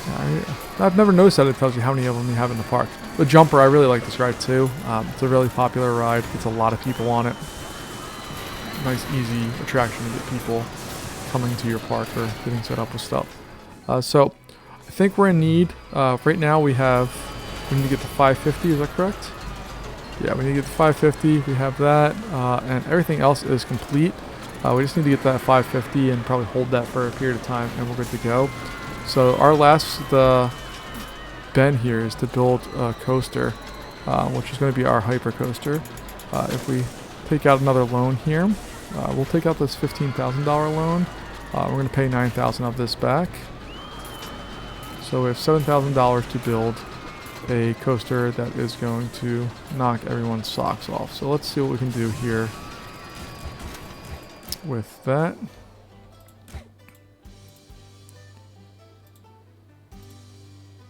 Yeah, I've never noticed that it tells you how many of them you have in the park. The Jumper, I really like this ride too. It's a really popular ride. Gets a lot of people on it. Nice, easy attraction to get people coming to your park or getting set up with stuff. So, I think we're in need. Right now we need to get to 550, is that correct? Yeah, we need to get to 550, we have that, and everything else is complete. We just need to get that 550 and probably hold that for a period of time, and we're good to go. So our last bend here is to build a coaster, which is going to be our hyper coaster. If we take out another loan here, we'll take out this $15,000 loan. We're going to pay $9,000 of this back. So we have $7,000 to build a coaster that is going to knock everyone's socks off. So let's see what we can do here with that.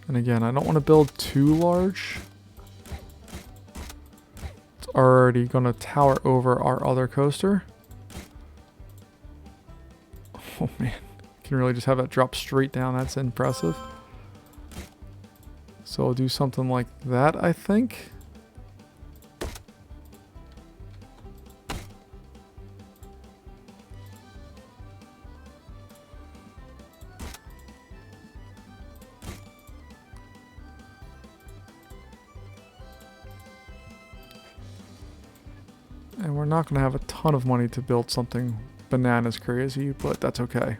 And again, I don't want to build too large. It's already going to tower over our other coaster. Oh man, you can really just have that drop straight down. That's impressive. So I'll do something like that, I think. And we're not going to have a ton of money to build something bananas crazy, but that's okay.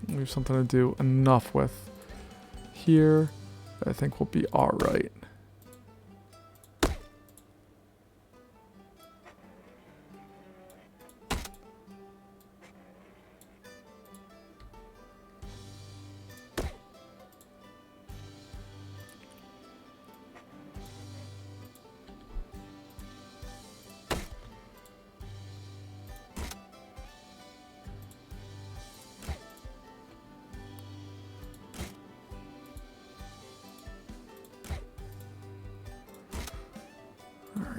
We have something to do enough with here that I think we'll be alright.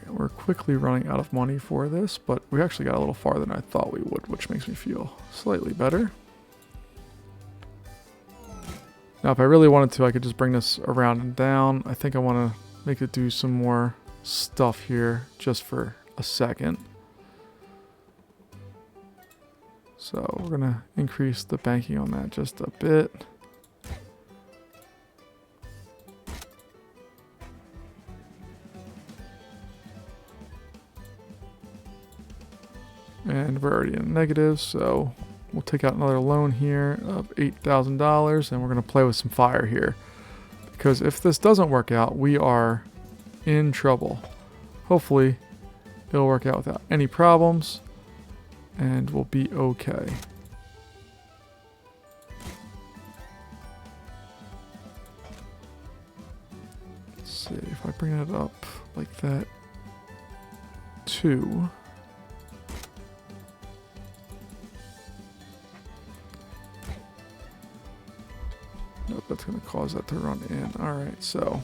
We're quickly running out of money for this, but we actually got a little farther than I thought we would, which makes me feel slightly better. Now, if I really wanted to, I could just bring this around and down. I think I want to make it do some more stuff here just for a second. So we're going to increase the banking on that just a bit. And we're already in negative, so we'll take out another loan here of $8,000, and we're going to play with some fire here. Because if this doesn't work out, we are in trouble. Hopefully, it'll work out without any problems, and we'll be okay. Let's see, if I bring it up like that, 2. Nope, that's going to cause that to run in. Alright, so.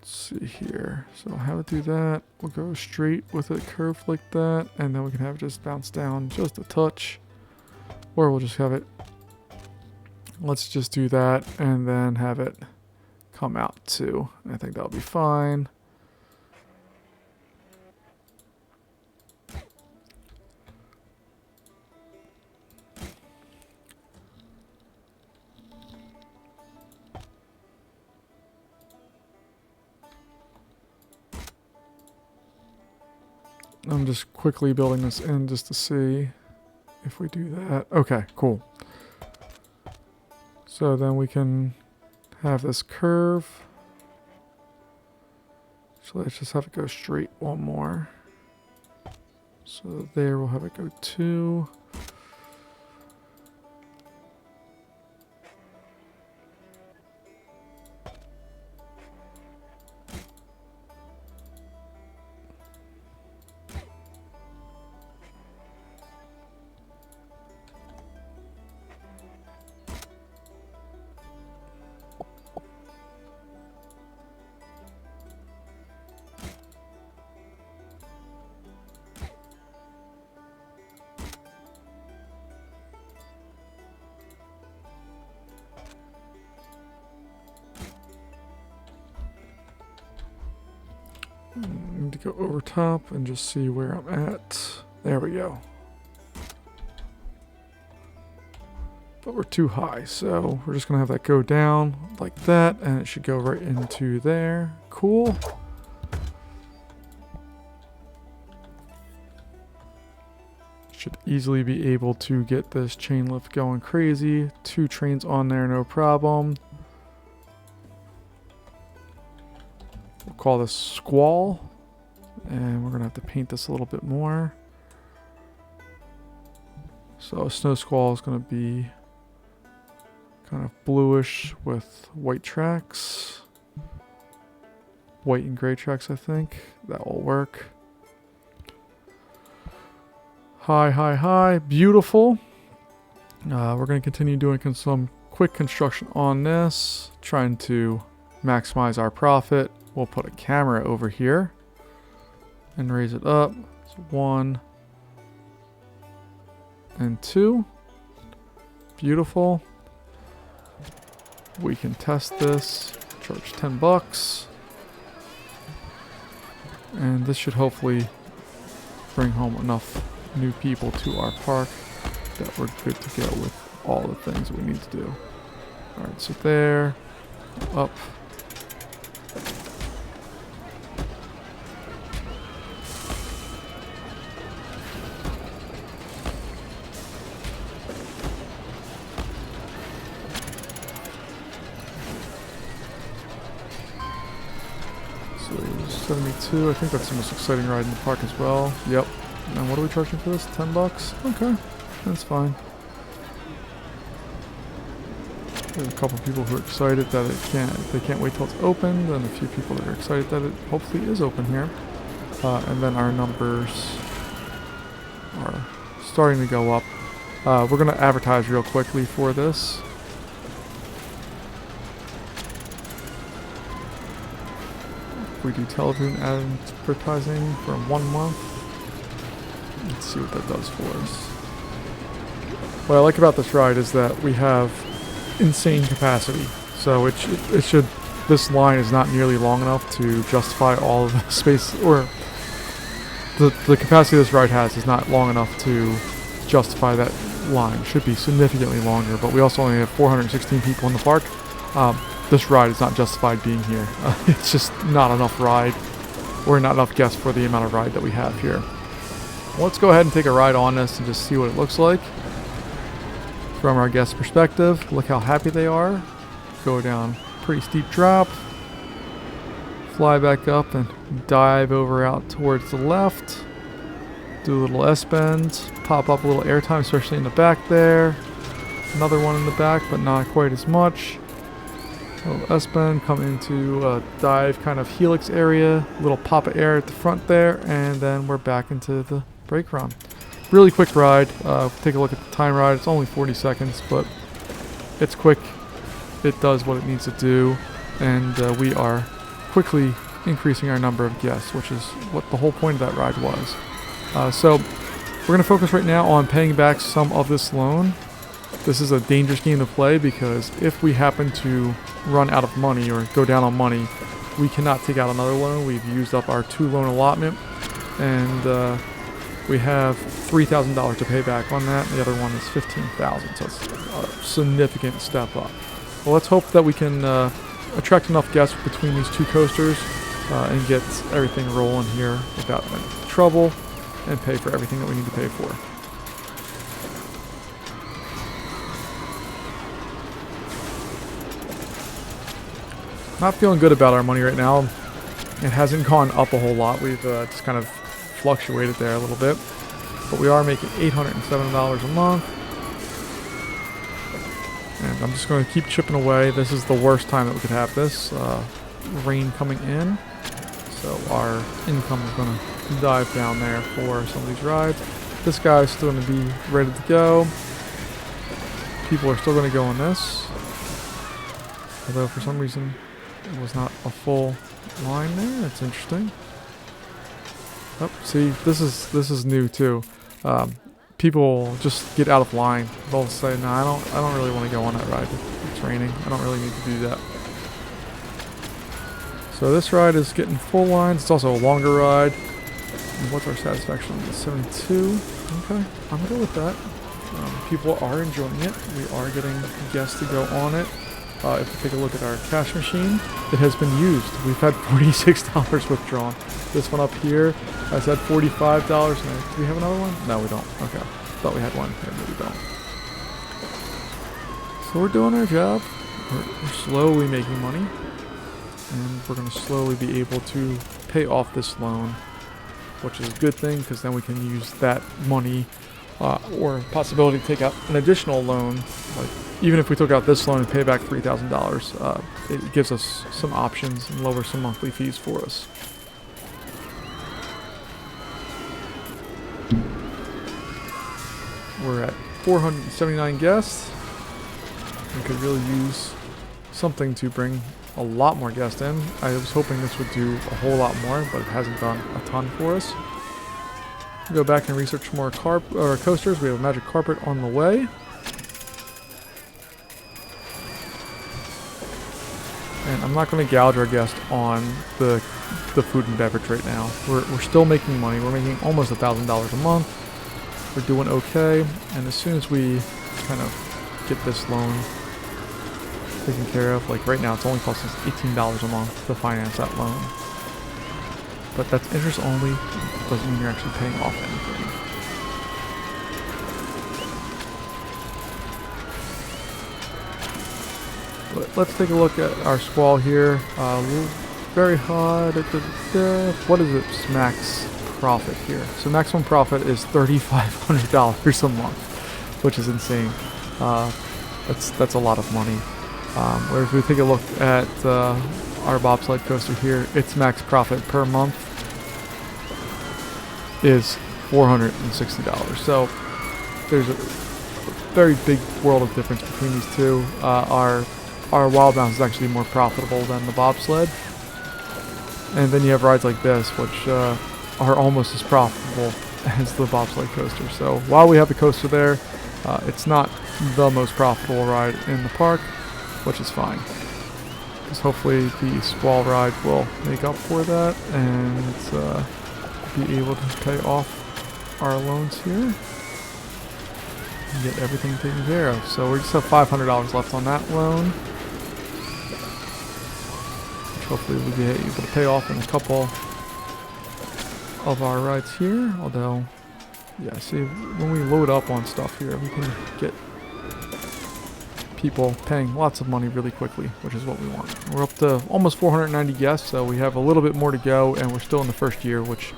See here, so I'll have it do that. We'll go straight with it curved like that, and then we can have it just bounce down just a touch, or we'll just have it, let's just do that and then have it come out too. I think that'll be fine. I'm just quickly building this in just to see if we do that. Okay, cool. So then we can have this curve. So let's just have it go straight one more. So there we'll have it go 2. I need to go over top and just see where I'm at. There we go. But we're too high, so we're just going to have that go down like that, and it should go right into there. Cool. Should easily be able to get this chain lift going crazy. 2 trains on there, no problem. We'll call this Squall, and we're going to have to paint this a little bit more. So a snow squall is going to be kind of bluish with white tracks. White and gray tracks, I think. That will work. High, high, high. Beautiful. We're going to continue doing some quick construction on this, trying to maximize our profit. We'll put a camera over here. and raise it up. So 1 and 2. Beautiful. We can test this. Charge $10. And this should hopefully bring home enough new people to our park that we're good to go with all the things we need to do. Alright, so there. Up. So 72, I think that's the most exciting ride in the park as well. Yep. And what are we charging for this? $10? Okay, that's fine. There's a couple people who are excited that they can't wait till it's open, and a few people that are excited that it hopefully is open here. And then our numbers are starting to go up. We're going to advertise real quickly for this. If we do television advertising for 1 month, let's see what that does for us. What I like about this ride is that we have insane capacity. So this line is not nearly long enough to justify all of the space, or the capacity this ride has is not long enough to justify that line. It should be significantly longer, but we also only have 416 people in the park. This ride is not justified being here. It's just not enough ride, or not enough guests for the amount of ride that we have here. Let's go ahead and take a ride on this and just see what it looks like from our guest perspective. Look how happy they are. Go down pretty steep drop, fly back up and dive over out towards the left, do a little S-bend, pop up a little airtime, especially in the back there. Another one in the back, but not quite as much. A little S-bend, come into a dive kind of helix area, little pop of air at the front there, and then we're back into the brake run. Really quick ride. Take a look at the time ride. It's only 40 seconds, but it's quick. It does what it needs to do, and we are quickly increasing our number of guests, which is what the whole point of that ride was. So we're going to focus right now on paying back some of this loan. This is a dangerous game to play because if we happen to run out of money or go down on money, we cannot take out another loan. We've used up our 2 loan allotment, and we have $3,000 to pay back on that. The other one is $15,000, so it's a significant step up. Well, let's hope that we can attract enough guests between these 2 coasters and get everything rolling here without any trouble and pay for everything that we need to pay for. Not feeling good about our money right now. It hasn't gone up a whole lot. We've just kind of fluctuated there a little bit, but we are making $807 a month, and I'm just going to keep chipping away. This is the worst time that we could have this rain coming in, so our income is going to dive down there for some of these rides. This guy's still going to be ready to go. People are still going to go on this, although for some reason it was not a full line there. That's interesting. Oh, see, this is new too. People just get out of line. They'll say, "No, I don't really want to go on that ride. It's raining. I don't really need to do that." So this ride is getting full lines. It's also a longer ride. And what's our satisfaction on this? 72. Okay, I'm gonna go with that. People are enjoying it. We are getting guests to go on it. If we take a look at our cash machine, it has been used. We've had $46 withdrawn. This one up here has had $45. Do we have another one? No, we don't. Okay. Thought we had one. Maybe we don't. So we're doing our job. We're slowly making money. And we're going to slowly be able to pay off this loan, which is a good thing because then we can use that money or possibility to take out an additional loan. Like, even if we took out this loan and pay back $3,000, it gives us some options and lowers some monthly fees for us. We're at 479 guests. We could really use something to bring a lot more guests in. I was hoping this would do a whole lot more, but it hasn't done a ton for us. Go back and research more coasters. We have a magic carpet on the way. And I'm not going to gouge our guest on the food and beverage right now. We're still making money. We're making almost $1,000 a month. We're doing okay. And as soon as we kind of get this loan taken care of, like right now it's only costing us $18 a month to finance that loan. But that's interest only. Doesn't mean you're actually paying off anything. But let's take a look at our squall here. Very high. What is its max profit here? So maximum profit is $3,500 a month, which is insane. That's a lot of money. Whereas if we take a look at our bobsled coaster here, its max profit per month is $460. So there's a very big world of difference between these two. Our Wild Bounce is actually more profitable than the bobsled. And then you have rides like this, which are almost as profitable as the bobsled coaster. So while we have the coaster there, it's not the most profitable ride in the park, which is fine. Because hopefully the squall ride will make up for that and be able to pay off our loans here and get everything taken care of. So we just have $500 left on that loan, which hopefully we'll be able to pay off in a couple of our rides here. Although, yeah, see, when we load up on stuff here, we can get people paying lots of money really quickly, which is what we want. We're up to almost 490 guests, so we have a little bit more to go, and we're still in the first year, which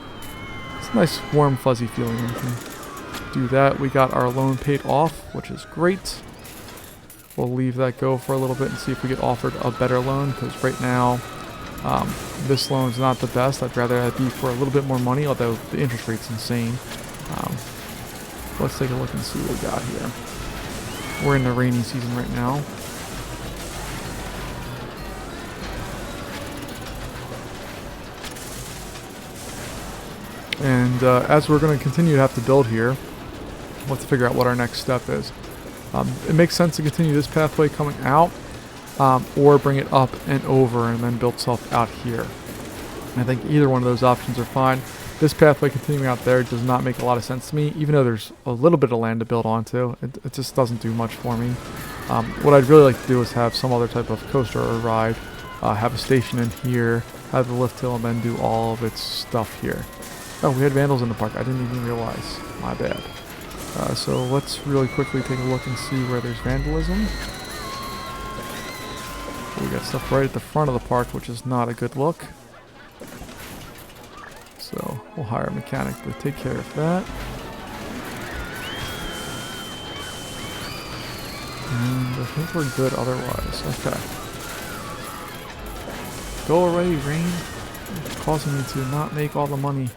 is a nice, warm, fuzzy feeling when we can do that. We got our loan paid off, which is great. We'll leave that go for a little bit and see if we get offered a better loan, because right now, this loan is not the best. I'd rather it be for a little bit more money, although the interest rate's insane. Let's take a look and see what we got here. We're in the rainy season right now. And as we're going to continue to have to build here, let's figure out what our next step is. It makes sense to continue this pathway coming out, or bring it up and over and then build stuff out here. And I think either one of those options are fine. This pathway continuing out there does not make a lot of sense to me, even though there's a little bit of land to build onto. It just doesn't do much for me. What I'd really like to do is have some other type of coaster or ride, have a station in here, have the lift hill, and then do all of its stuff here. Oh, we had vandals in the park. I didn't even realize. My bad. So let's really quickly take a look and see where there's vandalism. So we got stuff right at the front of the park, which is not a good look. So we'll hire a mechanic to take care of that. And I think we're good otherwise. Okay. Go away, rain. It's causing me to not make all the money.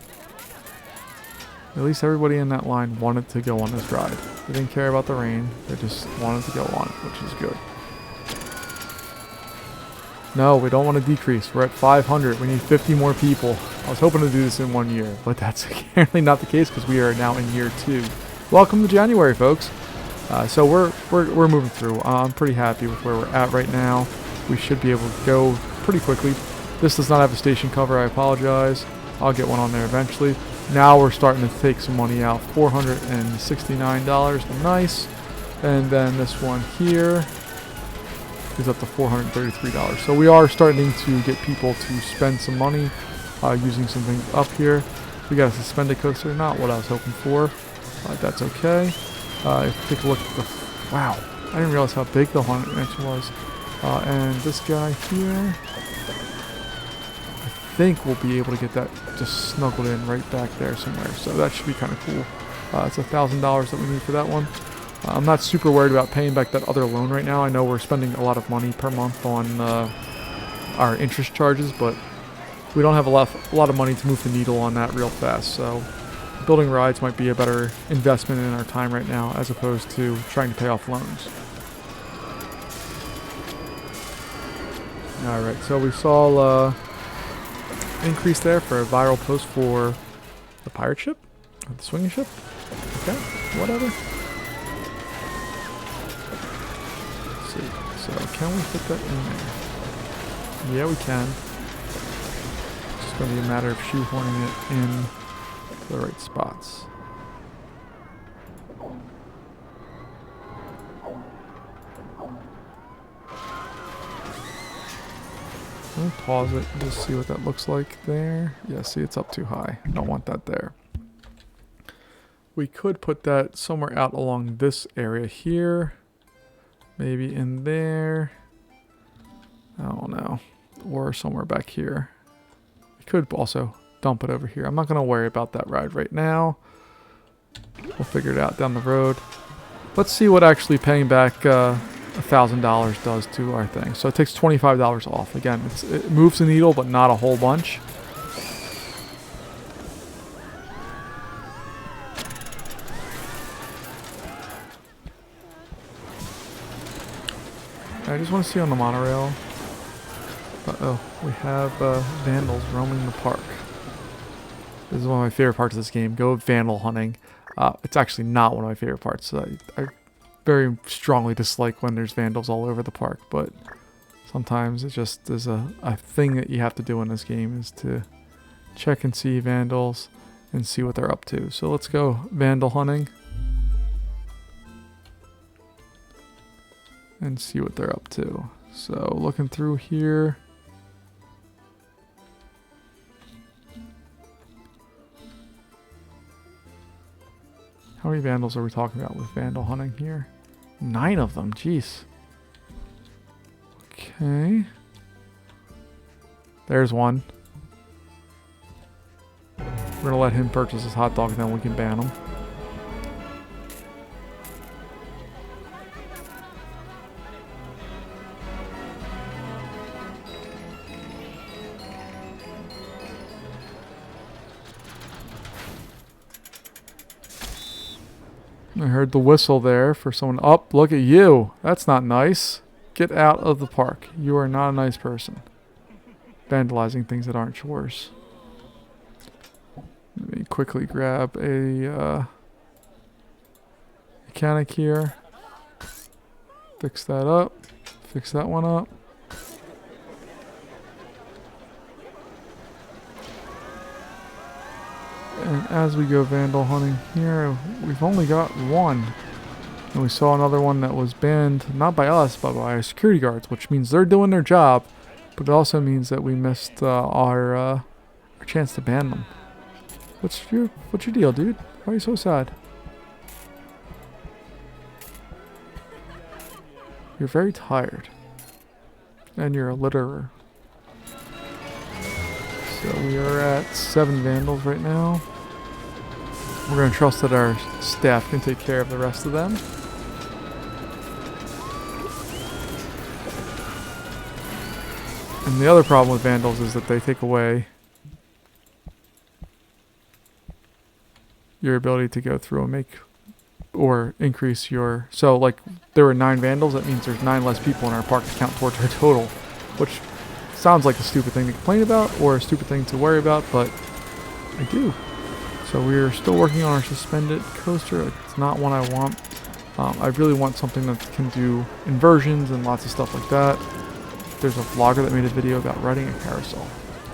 At least everybody in that line wanted to go on this ride. They didn't care about the rain. They just wanted to go on it, which is good. No, we don't want to decrease. We're at 500. We need 50 more people. I was hoping to do this in 1 year, but that's apparently not the case because we are now in year 2. Welcome to January, folks. So we're moving through. I'm pretty happy with where we're at right now. We should be able to go pretty quickly. This does not have a station cover. I apologize. I'll get one on there eventually. Now we're starting to take some money out. $469. Nice. And then this one here is up to $433. So we are starting to get people to spend some money using some things up here. We got a suspended coaster, not what I was hoping for. That's okay. Take a look at the... Wow, I didn't realize how big the Haunted Mansion was. And this guy here, I think we'll be able to get that just snuggled in right back there somewhere. So that should be kind of cool. It's $1,000 that we need for that one. I'm not super worried about paying back that other loan right now. I know we're spending a lot of money per month on our interest charges, but we don't have a lot of money to move the needle on that real fast. So building rides might be a better investment in our time right now as opposed to trying to pay off loans. Alright, so we saw increase there for a viral post for the pirate ship? Or the swinging ship? Okay, whatever. Let's see. So can we fit that in there? Yeah, we can. It's just going to be a matter of shoehorning it in the right spots. Let me pause it and just see what that looks like there. Yeah, see, it's up too high. Don't want that there. We could put that somewhere out along this area here. Maybe in there. I don't know. Or somewhere back here. We could also dump it over here. I'm not going to worry about that ride right now. We'll figure it out down the road. Let's see what actually paying back $1,000 does to our thing. So it takes $25 off. Again, it moves the needle, but not a whole bunch. I just want to see on the monorail. Uh-oh, we have vandals roaming the park. This is one of my favorite parts of this game. Go vandal hunting. It's actually not one of my favorite parts. I very strongly dislike when there's vandals all over the park, but sometimes it just is a thing that you have to do in this game, is to check and see vandals and see what they're up to. So let's go vandal hunting and see what they're up to. So looking through here. How many vandals are we talking about with vandal hunting here? 9 of them, jeez. Okay. There's one. We're gonna let him purchase his hot dog and then we can ban him. I heard the whistle there for someone. Up, look at you. That's not nice. Get out of the park. You are not a nice person. Vandalizing things that aren't yours. Let me quickly grab a mechanic here. Fix that up. Fix that one up. And as we go vandal hunting here, we've only got one. And we saw another one that was banned, not by us, but by our security guards, which means they're doing their job. But it also means that we missed our chance to ban them. What's your deal, dude? Why are you so sad? You're very tired. And you're a litterer. So we are at 7 vandals right now. We're going to trust that our staff can take care of the rest of them. And the other problem with vandals is that they take away your ability to go through and make or increase your... So like there were 9 vandals, that means there's 9 less people in our park to count towards our total, which sounds like a stupid thing to complain about or a stupid thing to worry about, but I do. So we're still working on our suspended coaster. It's not one I want. I really want something that can do inversions and lots of stuff like that. There's a vlogger that made a video about riding a carousel.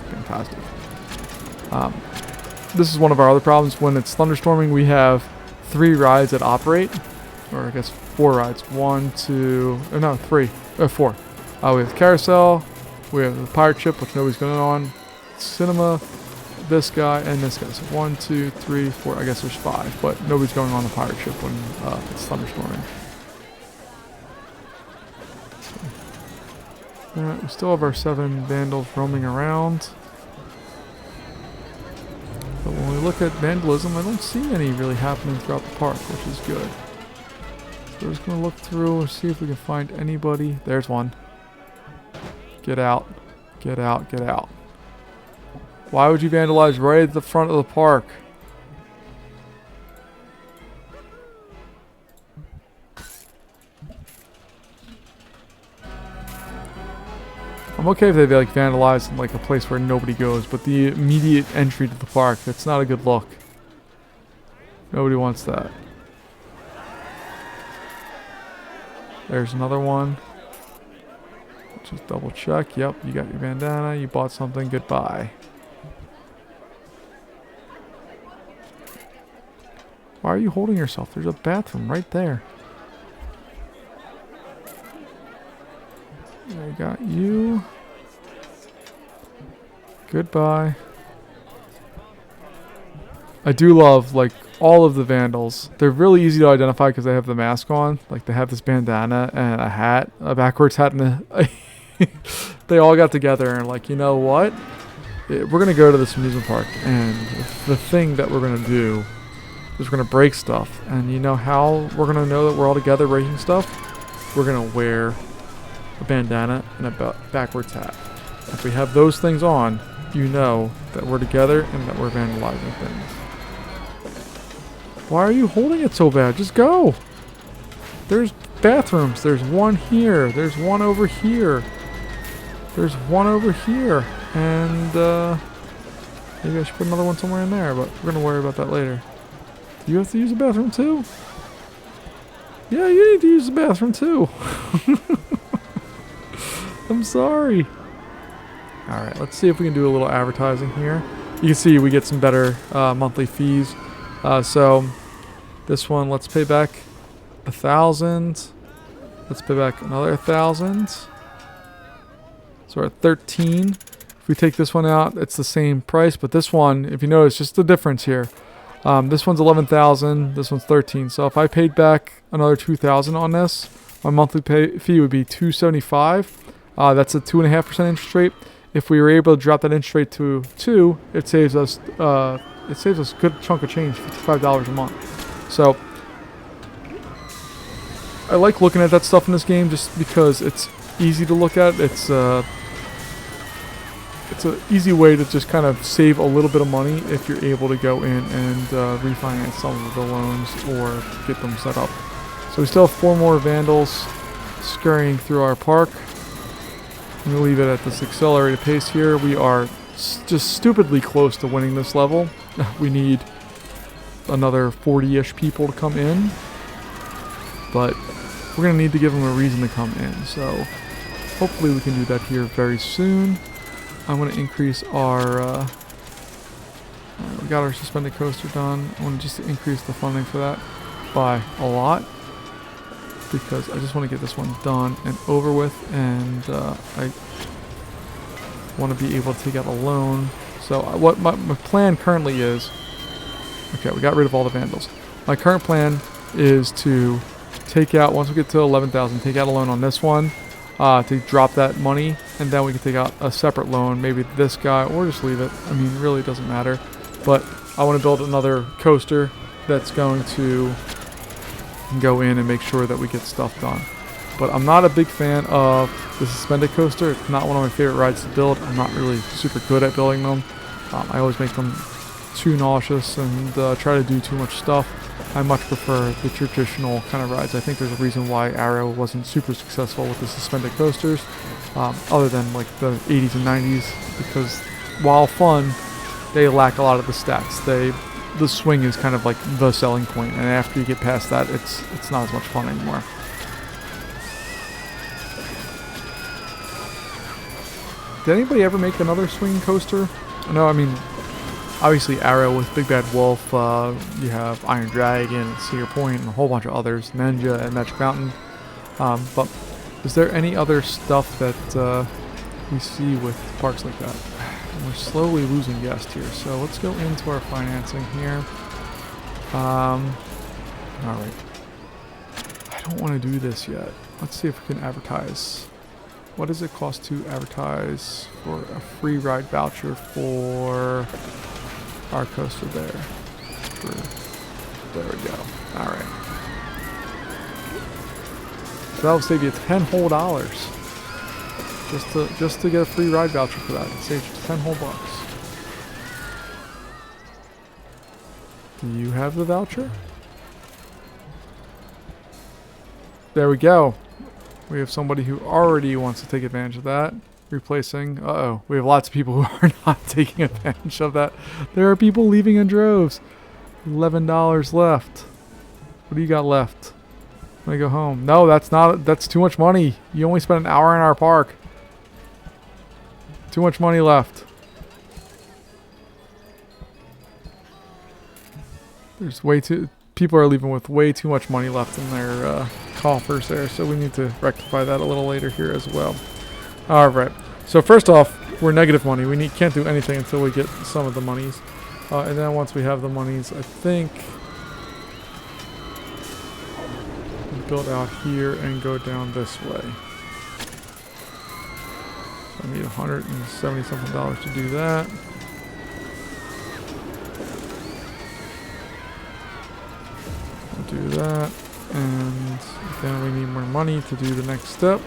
Fantastic. This is one of our other problems. When it's thunderstorming, we have 3 rides that operate, or I guess 4 rides. 1, 2, no, 3, 4. We have the carousel. We have the pirate ship, which nobody's going on. Cinema, this guy, and this guy. So 1, 2, 3, 4. I guess there's 5, but nobody's going on the pirate ship when it's thunderstorming. Alright, we still have our 7 vandals roaming around. But when we look at vandalism, I don't see any really happening throughout the park, which is good. So we're just going to look through and see if we can find anybody. There's one. Get out. Get out. Get out. Why would you vandalize right at the front of the park? I'm okay if they like vandalize in like a place where nobody goes, but the immediate entry to the park, that's not a good look. Nobody wants that. There's another one. Just double check. Yep, you got your bandana. You bought something. Goodbye. Why are you holding yourself? There's a bathroom right there. I got you. Goodbye. I do love, like, all of the vandals. They're really easy to identify because they have the mask on. Like, they have this bandana and a hat, a backwards hat, and a... They all got together and like, you know what? We're going to go to this amusement park, and the thing that we're going to do is we're going to break stuff. And you know how we're going to know that we're all together breaking stuff? We're going to wear a bandana and a backwards hat. If we have those things on, you know that we're together and that we're vandalizing things. Why are you holding it so bad? Just go! There's bathrooms. There's one here. There's one over here. There's one over here. And, maybe I should put another one somewhere in there, but we're going to worry about that later. Do you have to use the bathroom too? Yeah, you need to use the bathroom too. I'm sorry. Alright, let's see if we can do a little advertising here. You can see we get some better monthly fees. So, this one, let's pay back 1,000. Let's pay back another 1,000. So we're at 13. If we take this one out, it's the same price, but this one, if you notice, just the difference here. This one's 11,000. This one's 13. So if I paid back another 2,000 on this, my monthly fee would be 275. That's a 2.5% interest rate. If we were able to drop that interest rate to 2, it saves us a good chunk of change, $55 a month. So I like looking at that stuff in this game just because it's easy to look at. It's an easy way to just kind of save a little bit of money if you're able to go in and refinance some of the loans or get them set up. So we still have 4 more vandals scurrying through our park. I'm going to leave it at this accelerated pace here. We are just stupidly close to winning this level. We need another 40-ish people to come in, but we're going to need to give them a reason to come in. So hopefully we can do that here very soon. I'm going to increase our, we got our suspended coaster done. I want to just increase the funding for that by a lot, because I just want to get this one done and over with, and I want to be able to take out a loan. So what my plan currently is, okay, we got rid of all the vandals. My current plan is to take out, once we get to 11,000, take out a loan on this one, to drop that money, and then we can take out a separate loan, maybe this guy, or just leave it. I mean, really doesn't matter. But I want to build another coaster that's going to go in and make sure that we get stuff done. But I'm not a big fan of the suspended coaster. It's not one of my favorite rides to build. I'm not really super good at building them. I always make them too nauseous and try to do too much stuff. I much prefer the traditional kind of rides. I think there's a reason why Arrow wasn't super successful with the suspended coasters, other than like the 80s and 90s, because while fun, they lack a lot of the stats. The swing is kind of like the selling point, and after you get past that, it's not as much fun anymore. Did anybody ever make another swinging coaster? No, I mean, obviously Arrow with Big Bad Wolf, you have Iron Dragon, Cedar Point, and a whole bunch of others, Ninja and Magic Mountain. But is there any other stuff that we see with parks like that? And we're slowly losing guests here, so let's go into our financing here. Alright. I don't want to do this yet. Let's see if we can advertise. What does it cost to advertise for a free ride voucher for our coaster there? There we go. Alright. So that'll save you $10 whole. Just to get a free ride voucher for that. It saves you $10 whole. Do you have the voucher? There we go. We have somebody who already wants to take advantage of that. replacing. Uh-oh. We have lots of people who are not taking advantage of that. There are people leaving in droves. $11 left. What do you got left? I'm gonna go home. No, that's too much money. You only spent an hour in our park. Too much money left. There's people are leaving with way too much money left in their coffers there, so we need to rectify that a little later here as well. Alright, so first off, we're negative money. We can't do anything until we get some of the monies. And then once we have the monies, I think we build out here and go down this way. So I need $170 something to do that. Do that, and then we need more money to do the next step.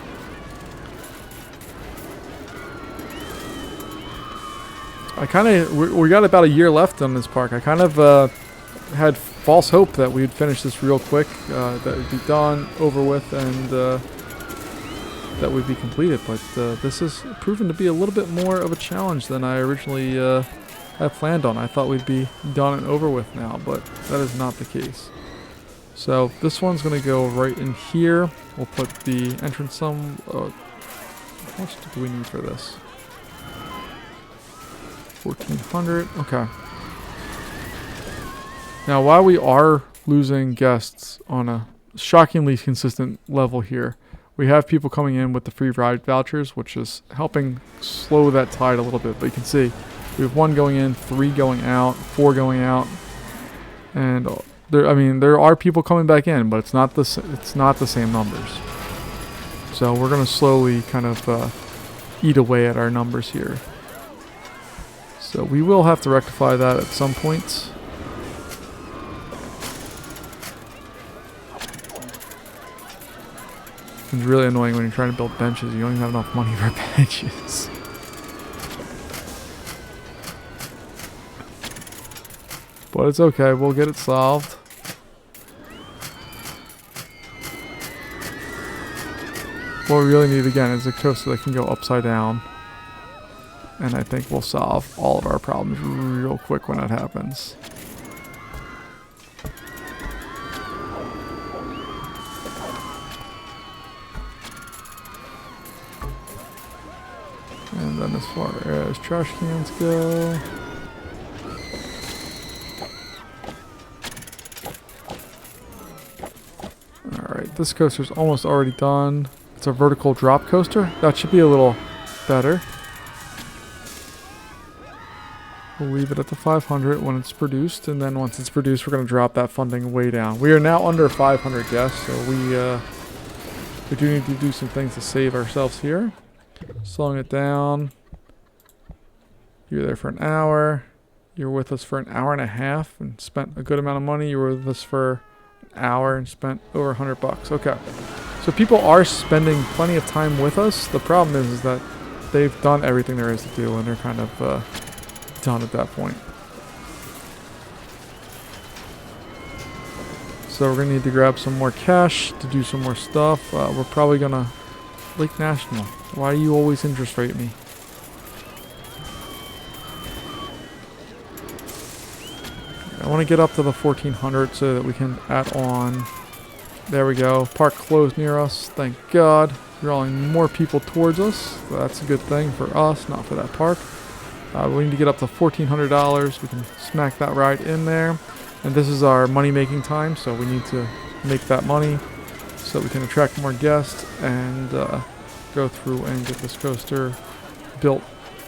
We got about a year left on this park. I kind of had false hope that we'd finish this real quick, that it'd be done, over with, and that would be completed, but this has proven to be a little bit more of a challenge than I originally had planned on. I thought we'd be done and over with now, but that is not the case. So this one's going to go right in here. We'll put the entrance how much do we need for this? 1,400. Okay. Now, while we are losing guests on a shockingly consistent level here, we have people coming in with the free ride vouchers, which is helping slow that tide a little bit. But you can see we have 1 going in, 3 going out, 4 going out, and there are people coming back in, but it's not the same numbers. So we're going to slowly kind of eat away at our numbers here. So we will have to rectify that at some point. It's really annoying when you're trying to build benches. You don't even have enough money for benches. But it's okay. We'll get it solved. What we really need again is a coaster that can go upside down. And I think we'll solve all of our problems real quick when that happens. And then as far as trash cans go, alright, this coaster's almost already done. It's a vertical drop coaster. That should be a little better. We'll leave it at the 500 when it's produced, and then once it's produced, we're going to drop that funding way down. We are now under 500 guests, so we do need to do some things to save ourselves here. Slowing it down. You're there for an hour. You're with us for an hour and a half and spent a good amount of money. You were with us for an hour and spent over $100. Okay. So people are spending plenty of time with us. The problem is that they've done everything there is to do, and they're kind of done at that point. So we're going to need to grab some more cash to do some more stuff. We're probably going to... Lake National. Why do you always interest rate me? I want to get up to the 1,400 so that we can add on. There we go. Park closed near us. Thank God. Drawing more people towards us. So that's a good thing for us, not for that park. We need to get up to $1,400. We can smack that ride in there. And this is our money-making time, so we need to make that money so we can attract more guests and go through and get this coaster built.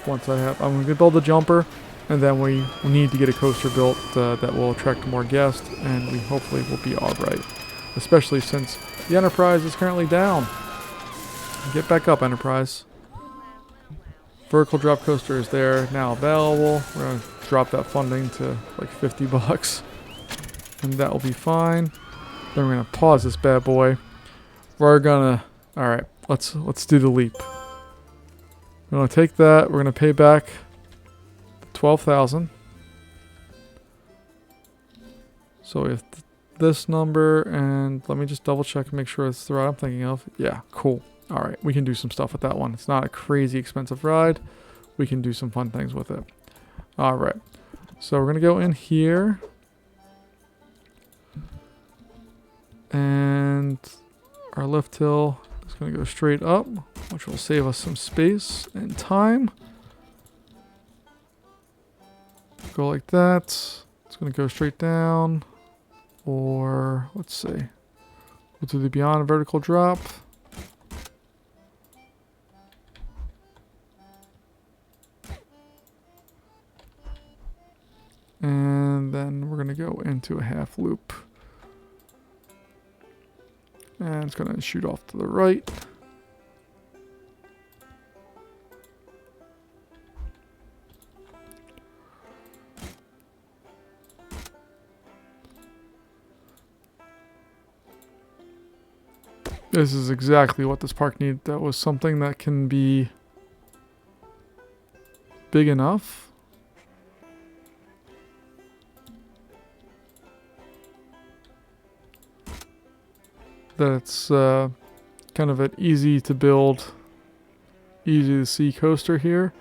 Once I'm going to build the jumper, and then we need to get a coaster built that will attract more guests, and we hopefully will be all right. Especially since the Enterprise is currently down. Get back up, Enterprise. Vertical drop coaster is there now available. We're going to drop that funding to like $50. And that will be fine. Then we're going to pause this bad boy. We're going to... Alright, let's do the leap. We're going to take that. We're going to pay back $12,000. So we have this number, and let me just double check and make sure it's the right I'm thinking of. Yeah, cool. All right, we can do some stuff with that one. It's not a crazy expensive ride. We can do some fun things with it. All right, so we're gonna go in here, and our lift hill is gonna go straight up, which will save us some space and time. Go like that. It's gonna go straight down, or let's see, we'll do the beyond vertical drop. And then we're gonna go into a half loop. And it's gonna shoot off to the right. This is exactly what this park needed. That was something that can be big enough that it's kind of an easy to build, easy to see coaster here.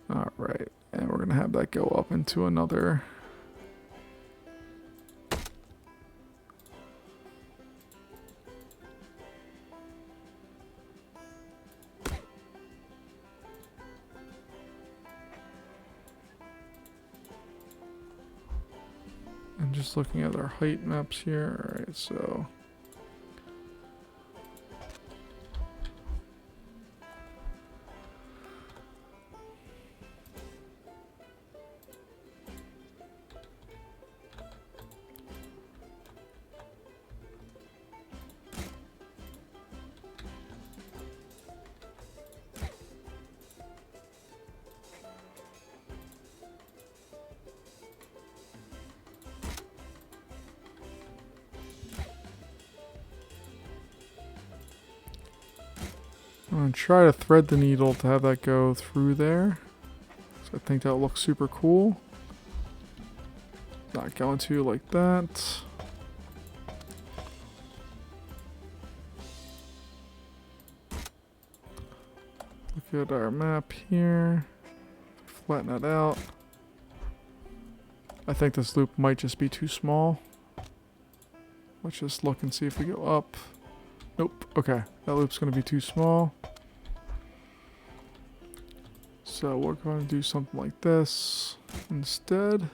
All right, and we're gonna have that go up into another. And just looking at our height maps here. All right, so. I'm going to try to thread the needle to have that go through there. So I think that looks super cool. Not going to like that. Look at our map here. Flatten it out. I think this loop might just be too small. Let's just look and see if we go up. Nope. Okay. That loop's going to be too small. So we're going to do something like this instead.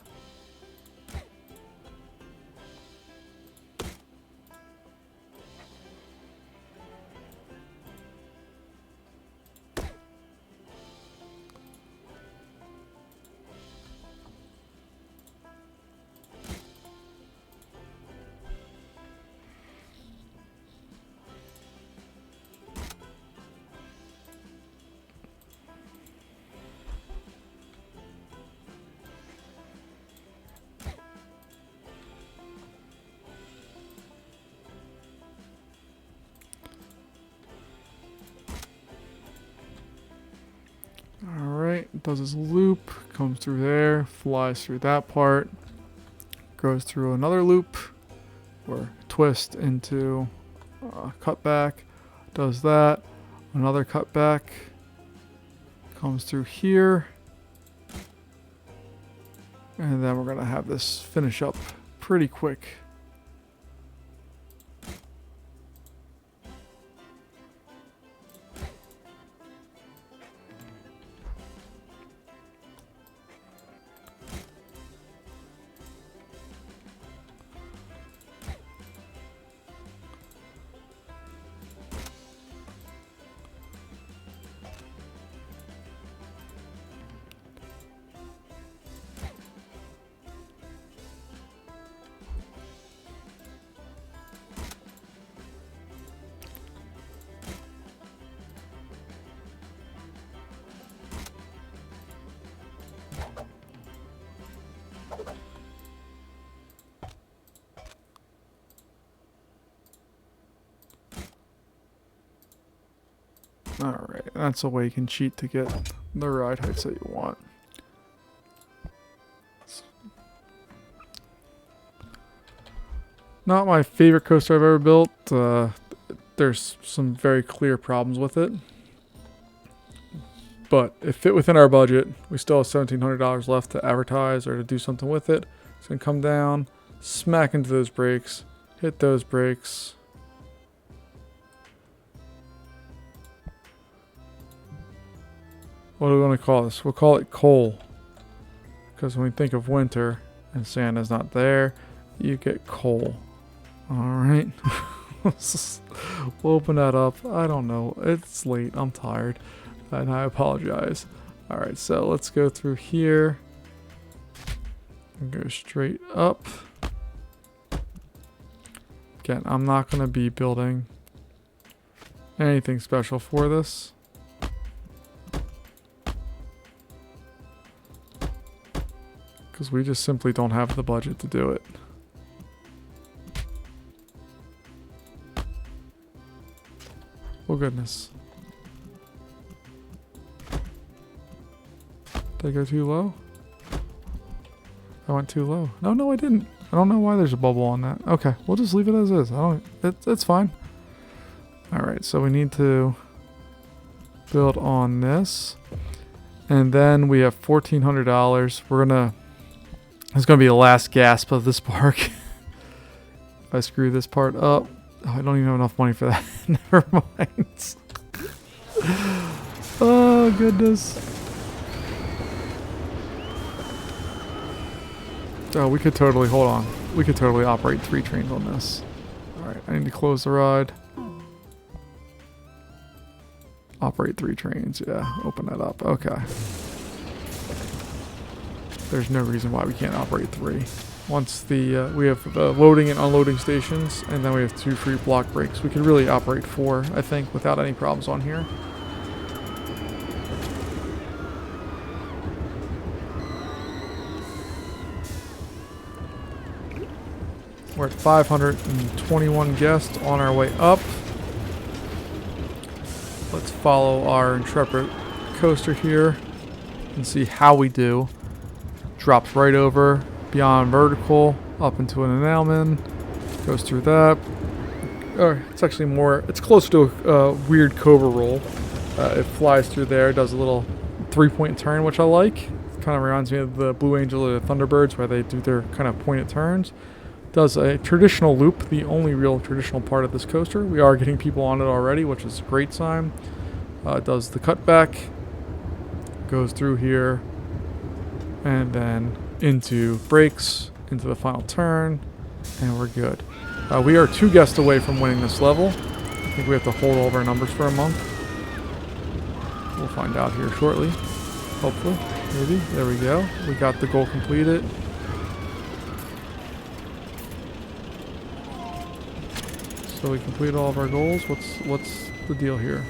Alright, does his loop, comes through there, flies through that part, goes through another loop, or twist into cutback, does that, another cutback, comes through here, and then we're going to have this finish up pretty quick. Alright, that's a way you can cheat to get the ride heights that you want. Not my favorite coaster I've ever built. There's some very clear problems with it. But it fit within our budget. We still have $1,700 left to advertise or to do something with it. It's going to come down, smack into those brakes, hit those brakes. What do we want to call this? We'll call it coal. Because when we think of winter and Santa's not there, you get coal. Alright. We'll open that up. I don't know. It's late. I'm tired. And I apologize. Alright, so let's go through here. And go straight up. Again, I'm not going to be building anything special for this. Because we just simply don't have the budget to do it. Oh goodness. Did I go too low? I went too low. No, I didn't. I don't know why there's a bubble on that. Okay, we'll just leave it as is. It's fine. Alright, so we need to build on this. And then we have $1,400. It's gonna be the last gasp of this park. If I screw this part up. Oh, I don't even have enough money for that. Never mind. Oh, goodness. Oh, we could totally, hold on. We could totally operate 3 trains on this. Alright, I need to close the ride. Operate 3 trains, yeah. Open that up, okay. There's no reason why we can't operate 3. Once the we have loading and unloading stations, and then we have 2 free block breaks. We could really operate 4, I think, without any problems on here. We're at 521 guests on our way up. Let's follow our Intrepid coaster here and see how we do. Drops right over beyond vertical up into an enamel, goes through that. It's actually more, it's close to a weird cobra roll. It flies through there, does a little 3-point turn, which I like. Kind of reminds me of the Blue Angel or the Thunderbirds, where they do their kind of pointed turns. Does a traditional loop, the only real traditional part of this coaster. We are getting people on it already, which is a great sign. Does the cutback, goes through here, and then into brakes, into the final turn, and we're good. We are 2 guests away from winning this level. I think we have to hold all of our numbers for a month. We'll find out here shortly. Hopefully. Maybe. There we go. We got the goal completed. So we completed all of our goals. What's the deal here?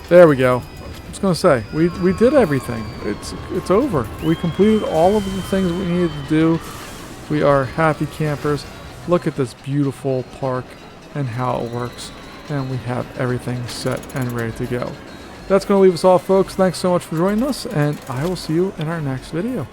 There we go. I was gonna say, we did everything. It's over. We completed all of the things we needed to do. We are happy campers. Look at this beautiful park and how it works. And we have everything set and ready to go. That's gonna leave us off, folks. Thanks so much for joining us, and I will see you in our next video.